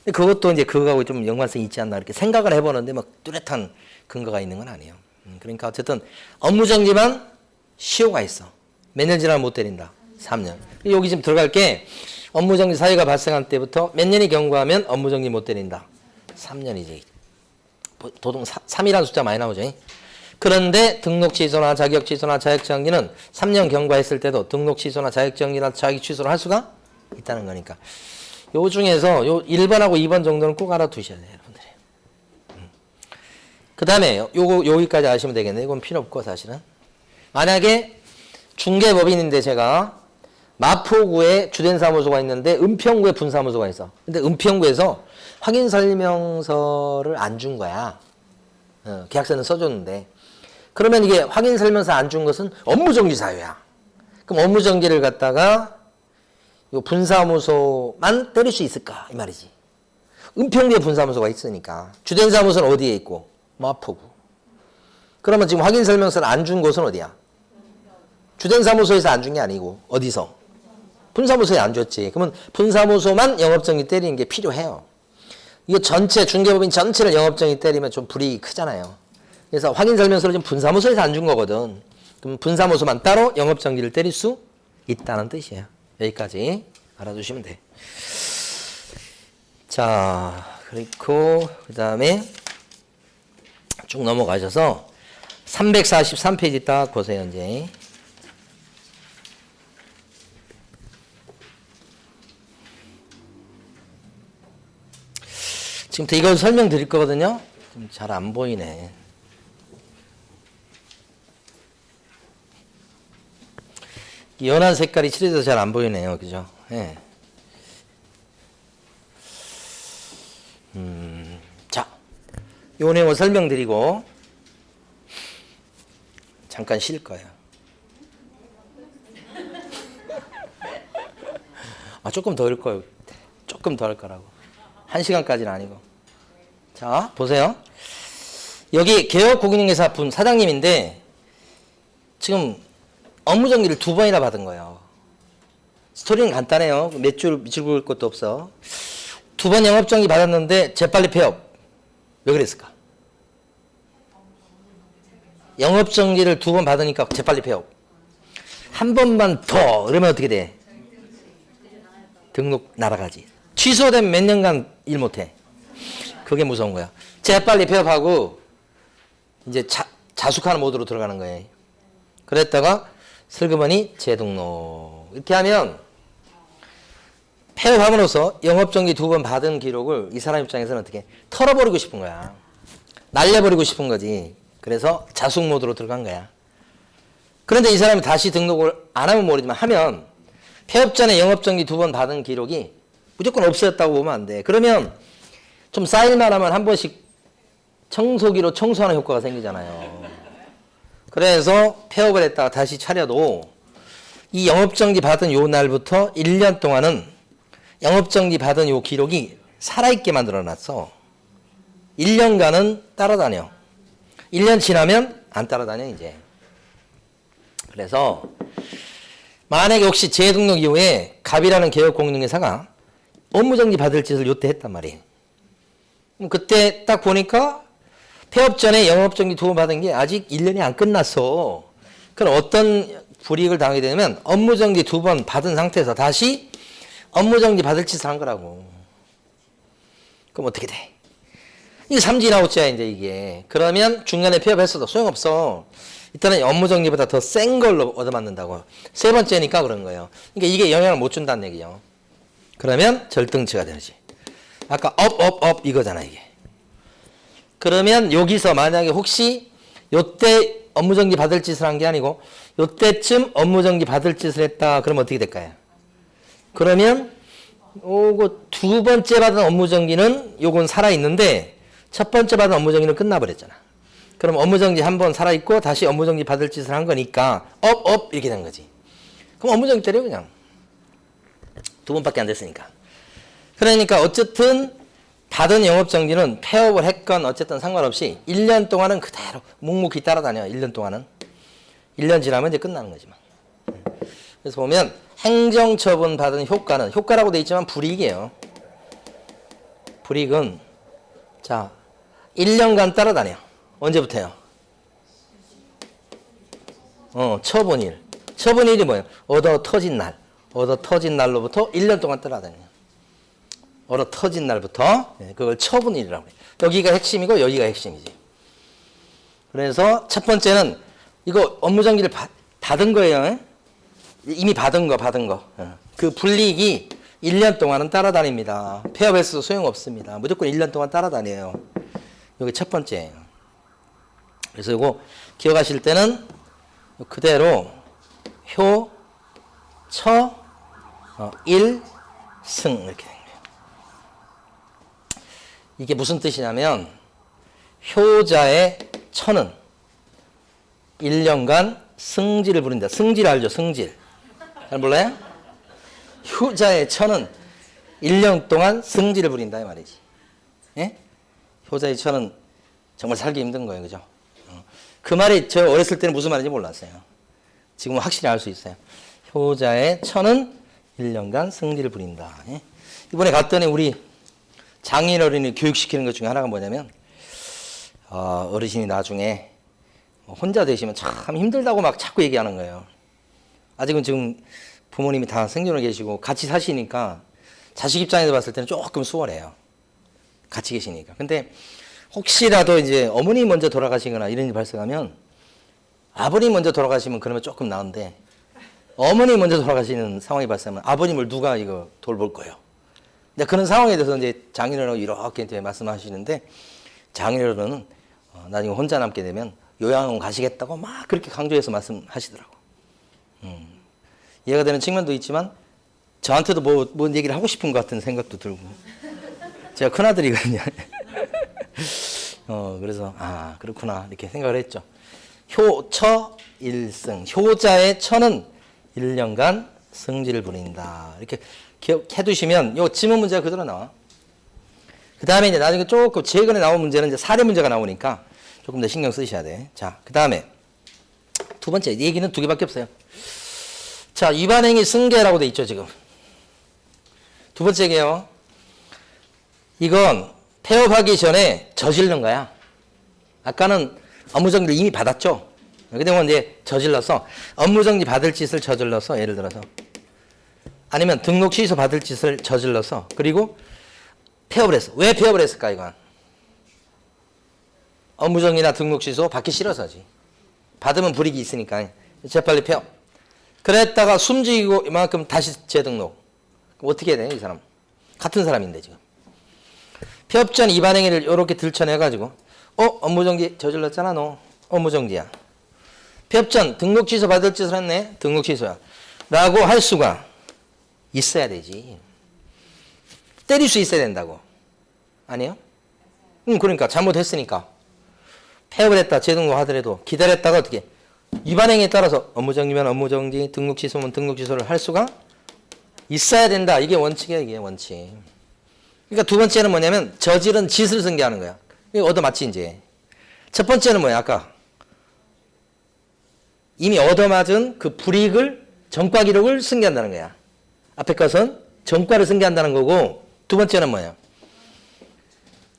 근데 그것도 이제 그거하고 좀 연관성이 있지 않나 이렇게 생각을 해보는데 막 뚜렷한 근거가 있는 건 아니에요. 그러니까 어쨌든 업무정지만 시효가 있어. 몇 년 지나면 못 때린다. 3년. 여기 지금 들어갈 게 업무정지 사유가 발생한 때부터 몇 년이 경과하면 업무정지 못 때린다. 3년이지. 보통 3이라는 숫자 많이 나오죠. 그런데 등록 취소나 자격 취소나 자격 정지는 3년 경과했을 때도 등록 취소나 자격 정지나 자격 취소를 할 수가 있다는 거니까. 요 중에서 요 1번하고 2번 정도는 꼭 알아두셔야 돼요, 여러분들이. 그 다음에 여기까지 아시면 되겠네. 이건 필요 없고 사실은. 만약에 중개법인인데 제가 마포구에 주된 사무소가 있는데 은평구에 분사무소가 있어. 근데 은평구에서 확인 설명서를 안 준 거야. 계약서는 써줬는데. 그러면 이게 확인 설명서 안 준 것은 업무정지 사유야. 그럼 업무정지를 갖다가 요 분사무소만 때릴 수 있을까? 이 말이지. 은평구에 분사무소가 있으니까. 주된 사무소는 어디에 있고? 마포구. 그러면 지금 확인 설명서를 안 준 곳은 어디야? 주된 사무소에서 안 준 게 아니고 어디서? 분사무소에 안 줬지. 그러면 분사무소만 영업정지 때리는 게 필요해요. 이거 전체 중개법인 전체를 영업정지 때리면 좀 불이익이 크잖아요. 그래서 확인설명서를 지금 분사무소에서 안 준 거거든. 그럼 분사무소만 따로 영업정지를 때릴 수 있다는 뜻이에요. 여기까지 알아두시면 돼. 자, 그리고 그 다음에 쭉 넘어가셔서 343페이지 딱 보세요. 이제 지금부터 이걸 설명드릴 거거든요. 좀 잘 안 보이네. 연한 색깔이 칠해져서 잘 안 보이네요. 그죠? 예. 자, 요 내용을 설명드리고 잠깐 쉴 거예요. 조금 더 할 거예요. 조금 더 할 거라고. 1시간까지는 아니고. 자, 보세요. 여기 개업공인중개사 분 사장님인데 지금 업무정지를 2번이나 받은 거예요. 스토리는 간단해요. 밑줄 그을 것도 없어. 두 번 영업정지 받았는데 재빨리 폐업. 왜 그랬을까? 영업정지를 두 번 받으니까 재빨리 폐업. 한 번만 더 이러면 어떻게 돼? 등록 날아가지. 취소되면 몇 년간 일 못해. 그게 무서운 거야. 재빨리 폐업하고 이제 자숙하는 모드로 들어가는 거예요. 그랬다가 슬그머니 재등록. 이렇게 하면 폐업함으로써 영업정지 두 번 받은 기록을 이 사람 입장에서는 어떻게 털어버리고 싶은 거야. 날려버리고 싶은 거지. 그래서 자숙 모드로 들어간 거야. 그런데 이 사람이 다시 등록을 안 하면 모르지만 하면 폐업 전에 영업정지 두 번 받은 기록이 무조건 없어졌다고 보면 안 돼. 그러면 좀 쌓일만 하면 한 번씩 청소기로 청소하는 효과가 생기잖아요. 그래서 폐업을 했다가 다시 차려도 이 영업정지 받은 요 날부터 1년 동안은 영업정지 받은 요 기록이 살아있게 만들어놨어. 1년간은 따라다녀. 1년 지나면 안 따라다녀 이제. 그래서 만약에 혹시 재등록 이후에 갑이라는 개업공인중개사가 업무정지 받을 짓을 요때 했단 말이에요. 그때 딱 보니까 폐업 전에 영업정지 두 번 받은 게 아직 1년이 안 끝났어. 그럼 어떤 불이익을 당하게 되냐면 업무정지 두 번 받은 상태에서 다시 업무정지 받을 짓을 한 거라고. 그럼 어떻게 돼? 이게 삼진아웃자야 이제 이게. 그러면 중간에 폐업했어도 소용없어. 일단은 업무정지보다 더 센 걸로 얻어맞는다고. 세 번째니까 그런 거예요. 그러니까 이게 영향을 못 준다는 얘기예요. 그러면 절등치가 되지. 아까 업 이거잖아 이게. 그러면 여기서 만약에 혹시 요때 업무정지 받을 짓을 한 게 아니고 요때쯤 업무정지 받을 짓을 했다. 그러면 어떻게 될까요? 그러면 요거 두 번째 받은 업무정지는 요건 살아있는데 첫 번째 받은 업무정지는 끝나버렸잖아. 그럼 업무정지 한 번 살아있고 다시 업무정지 받을 짓을 한 거니까 업 이렇게 된 거지. 그럼 업무정지 때려 그냥. 두 번밖에 안 됐으니까. 그러니까 어쨌든 받은 영업정지는 폐업을 했건 어쨌든 상관없이 1년 동안은 그대로 묵묵히 따라다녀. 1년 동안은. 1년 지나면 이제 끝나는 거지만. 그래서 보면 행정처분 받은 효과는 효과라고 돼 있지만 불이익이에요. 불이익은 자 1년간 따라다녀. 언제부터요? 처분일. 처분일이 뭐예요? 얻어 터진 날. 얻어 터진 날로부터 1년 동안 따라다녀. 얻어 터진 날부터 그걸 처분일이라고 해요. 여기가 핵심이고 여기가 핵심이지. 그래서 첫 번째는 이거 업무정지를 받은 거예요. 이미 받은 거. 그 불이익이 1년 동안은 따라다닙니다. 폐업했어도 소용없습니다. 무조건 1년 동안 따라다녀요. 여기 첫 번째예요. 그래서 이거 기억하실 때는 그대로 효, 처, 일, 승 이렇게 된 거예요. 이게 무슨 뜻이냐면 효자의 처는 1년간 승질을 부린다. 승질 알죠? 승질. 잘 몰라요? 효자의 처는 1년 동안 승질을 부린다 이 말이지. 예? 효자의 처는 정말 살기 힘든 거예요. 그죠? 그 말이 저 어렸을 때는 무슨 말인지 몰랐어요. 지금은 확실히 알 수 있어요. 효자의 처는 1년간 승질을 부린다. 예? 이번에 갔더니 우리 장인 어린이 교육시키는 것 중에 하나가 뭐냐면 어르신이 나중에 혼자 되시면 참 힘들다고 막 자꾸 얘기하는 거예요. 아직은 지금 부모님이 다 생존을 계시고 같이 사시니까 자식 입장에서 봤을 때는 조금 수월해요. 같이 계시니까. 근데 혹시라도 이제 어머니 먼저 돌아가시거나 이런 일이 발생하면 아버님 먼저 돌아가시면 그러면 조금 나은데 어머니 먼저 돌아가시는 상황이 발생하면 아버님을 누가 이거 돌볼 거예요. 근데 그런 상황에 대해서 이제 장인어른하고 이렇게 말씀하시는데 장인어른은 나중에 혼자 남게 되면 요양원 가시겠다고 막 그렇게 강조해서 말씀하시더라고. 이해가 되는 측면도 있지만 저한테도 뭔 얘기를 하고 싶은 것 같은 생각도 들고. 제가 큰아들이거든요. 그래서 그렇구나 이렇게 생각을 했죠. 효처 일승. 효자의 처는 1년간 승질을 부린다. 이렇게 기억해 두시면 요 지문 문제가 그대로 나와. 그 다음에 이제 나중에 조금 최근에 나온 문제는 이제 사례 문제가 나오니까 조금 더 신경 쓰셔야 돼. 자, 그 다음에 두 번째 얘기는 두 개밖에 없어요. 자, 위반행위 승계라고 돼 있죠 지금. 두 번째게요. 이건 폐업하기 전에 저지른 거야. 아까는 업무정지를 이미 받았죠. 근데 이제 저질러서 업무정지 받을 짓을 저질러서 예를 들어서 아니면 등록 취소 받을 짓을 저질러서 그리고 폐업을 했어. 왜 폐업을 했을까 이건? 업무정지나 등록 취소 받기 싫어서지. 받으면 불이익이 있으니까 재빨리 폐업. 그랬다가 숨지고 이만큼 다시 재등록. 그럼 어떻게 해야 돼, 이 사람? 같은 사람인데 지금. 폐업 전 위반 행위를 이렇게 들춰내가지고 업무정지 저질렀잖아 너. 업무정지야. 폐업 전 등록 취소 받을 짓을 했네. 등록 취소야. 라고 할 수가 있어야 되지. 때릴 수 있어야 된다고. 아니에요? 그러니까 잘못했으니까. 폐업을 했다 재등록 하더라도 기다렸다가 어떻게 위반 행위에 따라서 업무정지면 업무정지, 등록 취소면 등록 취소를 할 수가 있어야 된다. 이게 원칙이야, 이게 원칙. 그러니까 두 번째는 뭐냐면 저지른 짓을 승계하는 거야. 이거 얻어맞지 이제. 첫 번째는 뭐야? 아까 이미 얻어맞은 그 불이익을 전과 기록을 승계한다는 거야. 앞에 것은 전과를 승계한다는 거고 두 번째는 뭐야?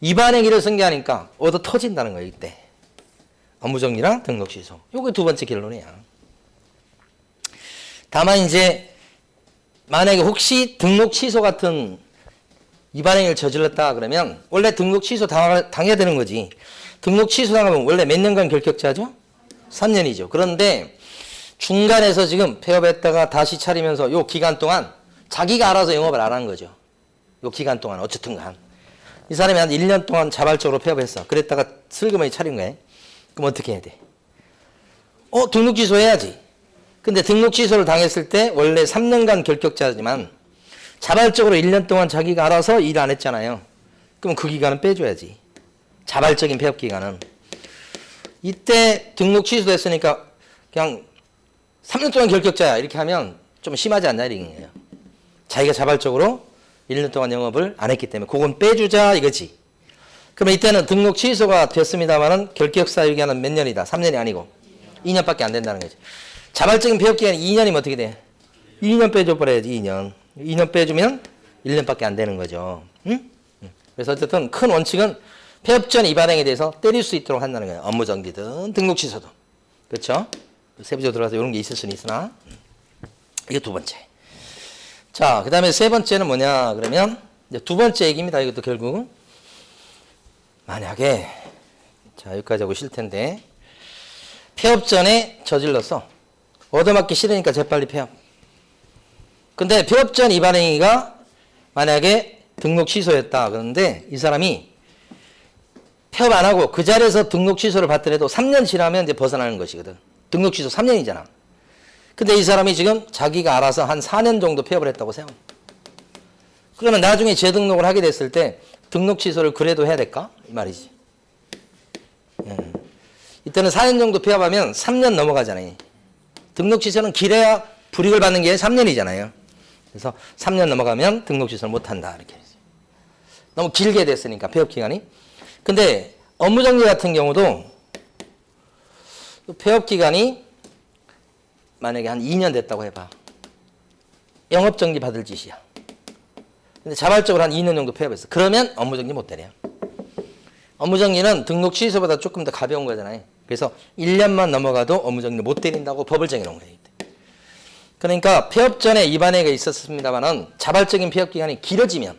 위반 행위를 승계하니까 얻어 터진다는 거야 이때. 업무정지랑 등록 취소. 요게 두 번째 결론이야. 다만 이제 만약에 혹시 등록 취소 같은 위반 행위를 저질렀다 그러면 원래 등록 취소 당해야 되는 거지. 등록 취소 당하면 원래 몇 년간 결격자죠? 3년이죠. 그런데 중간에서 지금 폐업했다가 다시 차리면서 요 기간 동안 자기가 알아서 영업을 안 한 거죠. 요 기간 동안 어쨌든 간. 이 사람이 한 1년 동안 자발적으로 폐업했어. 그랬다가 슬그머니 차린 거예요. 그럼 어떻게 해야 돼? 등록 취소해야지. 근데 등록 취소를 당했을 때 원래 3년간 결격자지만 자발적으로 1년 동안 자기가 알아서 일 안 했잖아요. 그럼 그 기간은 빼줘야지. 자발적인 폐업 기간은. 이때 등록 취소됐으니까 그냥 3년 동안 결격자야 이렇게 하면 좀 심하지 않냐 이런 거예요. 자기가 자발적으로 1년 동안 영업을 안 했기 때문에 그건 빼주자 이거지. 그러면 이때는 등록 취소가 됐습니다만은 결격사 유기한은 몇 년이다? 3년이 아니고 2년밖에 안 된다는 거지. 자발적인 폐업 기간이 2년이면 어떻게 돼? 2년 빼줘 버려야지 2년. 2년 빼주면 1년밖에 안 되는 거죠. 응? 그래서 어쨌든 큰 원칙은 폐업 전 위반 행위에 대해서 때릴 수 있도록 한다는 거예요. 업무정지든 등록 취소든. 그렇죠? 세부적으로 들어가서 이런 게 있을 수는 있으나 이게 두 번째. 자, 그 다음에 세 번째는 뭐냐 그러면 이제 두 번째 얘기입니다. 이것도 결국 만약에 자 여기까지 하고 쉴 텐데 폐업 전에 저질러서 얻어맞기 싫으니까 재빨리 폐업. 근데 폐업 전 위반 행위가 만약에 등록 취소였다 그런데 이 사람이 폐업 안 하고 그 자리에서 등록 취소를 받더라도 3년 지나면 이제 벗어나는 것이거든. 등록 취소 3년이잖아. 근데 이 사람이 지금 자기가 알아서 한 4년 정도 폐업을 했다고 생각. 그러면 나중에 재등록을 하게 됐을 때 등록 취소를 그래도 해야 될까? 이 말이지. 이때는 4년 정도 폐업하면 3년 넘어가잖아요. 등록 취소는 길어야 불이익을 받는 게 3년이잖아요. 그래서 3년 넘어가면 등록 취소를 못한다. 이렇게. 너무 길게 됐으니까 폐업 기간이. 근데 업무정지 같은 경우도 폐업 기간이 만약에 한 2년 됐다고 해봐. 영업정지 받을 짓이야. 근데 자발적으로 한 2년 정도 폐업했어. 그러면 업무정지 못 때려. 업무정지는 등록 취소보다 조금 더 가벼운 거잖아요. 그래서 1년만 넘어가도 업무정지 못 때린다고 법을 정해놓은 거예요. 그러니까 폐업 전에 위반 행위가 있었습니다만은 자발적인 폐업 기간이 길어지면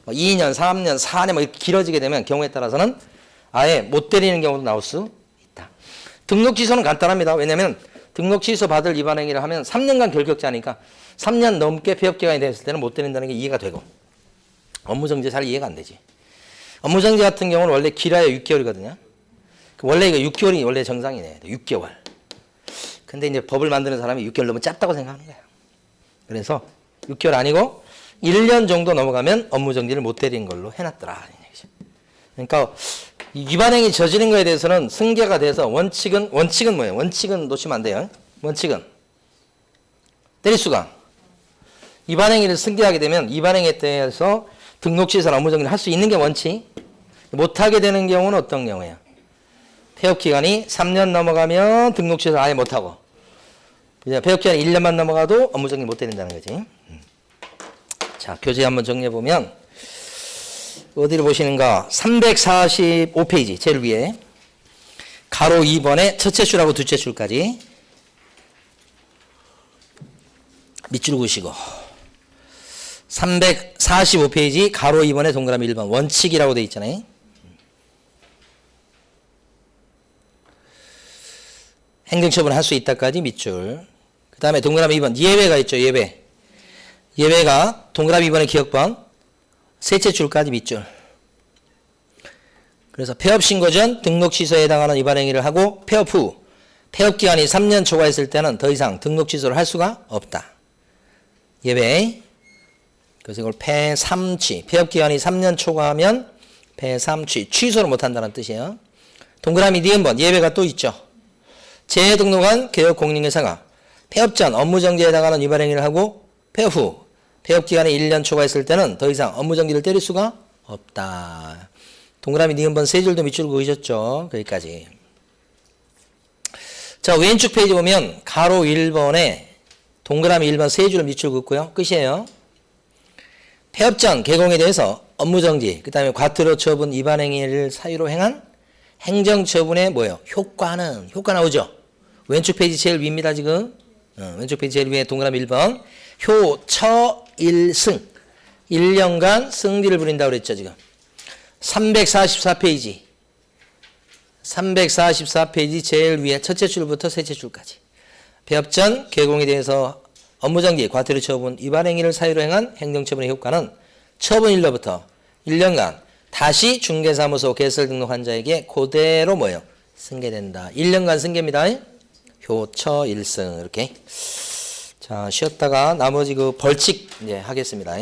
2년, 3년, 4년 뭐 이렇게 길어지게 되면 경우에 따라서는 아예 못 때리는 경우도 나올 수 있다. 등록 취소는 간단합니다. 왜냐하면 등록 취소 받을 위반 행위를 하면 3년간 결격자니까 3년 넘게 폐업 기간이 됐을 때는 못 때린다는 게 이해가 되고 업무정지 잘 이해가 안 되지. 업무정지 같은 경우는 원래 길어야 6개월이거든요. 원래 이거 6개월이 원래 정상이네. 6개월. 근데 이제 법을 만드는 사람이 6개월 너무 짧다고 생각하는 거야. 그래서 6개월 아니고 1년 정도 넘어가면 업무정지를 못 때리는 걸로 해놨더라. 그러니까 이 위반행위 저지른 거에 대해서는 승계가 돼서 원칙은 뭐예요? 원칙은 놓치면 안 돼요. 원칙은 때릴 수가. 위반행위를 승계하게 되면 위반행위에 대해서 등록 취소나 업무정지를 할 수 있는 게 원칙. 못하게 되는 경우는 어떤 경우예요? 폐업 기간이 3년 넘어가면 등록 취소 아예 못하고 폐업 기간이 1년만 넘어가도 업무정지 못 때린다는 거지. 자, 교재 한번 정리해 보면 어디를 보시는가? 345페이지 제일 위에 가로 2번에 첫째 줄하고 둘째 줄까지 밑줄 그으시고 345페이지 가로 2번에 동그라미 1번 원칙이라고 되어 있잖아요. 행정처분을 할 수 있다까지 밑줄. 그 다음에 동그라미 2번 예외가 있죠. 예외가 동그라미 2번의 기억번 셋째 줄까지 밑줄. 그래서 폐업 신고 전 등록 취소에 해당하는 위반 행위를 하고 폐업 후 폐업 기간이 3년 초과했을 때는 더 이상 등록 취소를 할 수가 없다. 예외. 그래서 이걸 폐삼취. 폐업 기간이 3년 초과하면 폐삼취. 취소를 못한다는 뜻이에요. 동그라미 니은번 예외가 또 있죠. 재등록한 개업공인회사가 폐업 전 업무정지에 해당하는 위반 행위를 하고 폐업 후 폐업 기간이 1년 초과했을 때는 더 이상 업무정지를 때릴 수가 없다. 동그라미 니은번 세 줄도 밑줄 그으셨죠. 거기까지. 자, 왼쪽 페이지 보면 가로 1번에 동그라미 1번 세 줄을 밑줄 긋고요. 끝이에요. 폐업 전 개공에 대해서 업무정지, 그 다음에 과태료 처분 위반 행위를 사유로 행한 행정처분의 뭐예요? 효과 나오죠? 왼쪽 페이지 제일 위입니다, 지금. 왼쪽 페이지 제일 위에 동그라미 1번. 효처일승. 1년간 승리를 부린다고 그랬죠, 지금. 344페이지. 344페이지 제일 위에 첫째 줄부터 셋째 줄까지. 폐업 전 개공에 대해서 업무정지, 과태료 처분, 위반 행위를 사유로 행한 행정처분의 효과는 처분일로부터 1년간 다시 중개사무소 개설 등록 환자에게 그대로 뭐예요? 승계된다. 1년간 승계입니다. 효처일승 이렇게. 자, 쉬었다가 나머지 그 벌칙 이제 하겠습니다.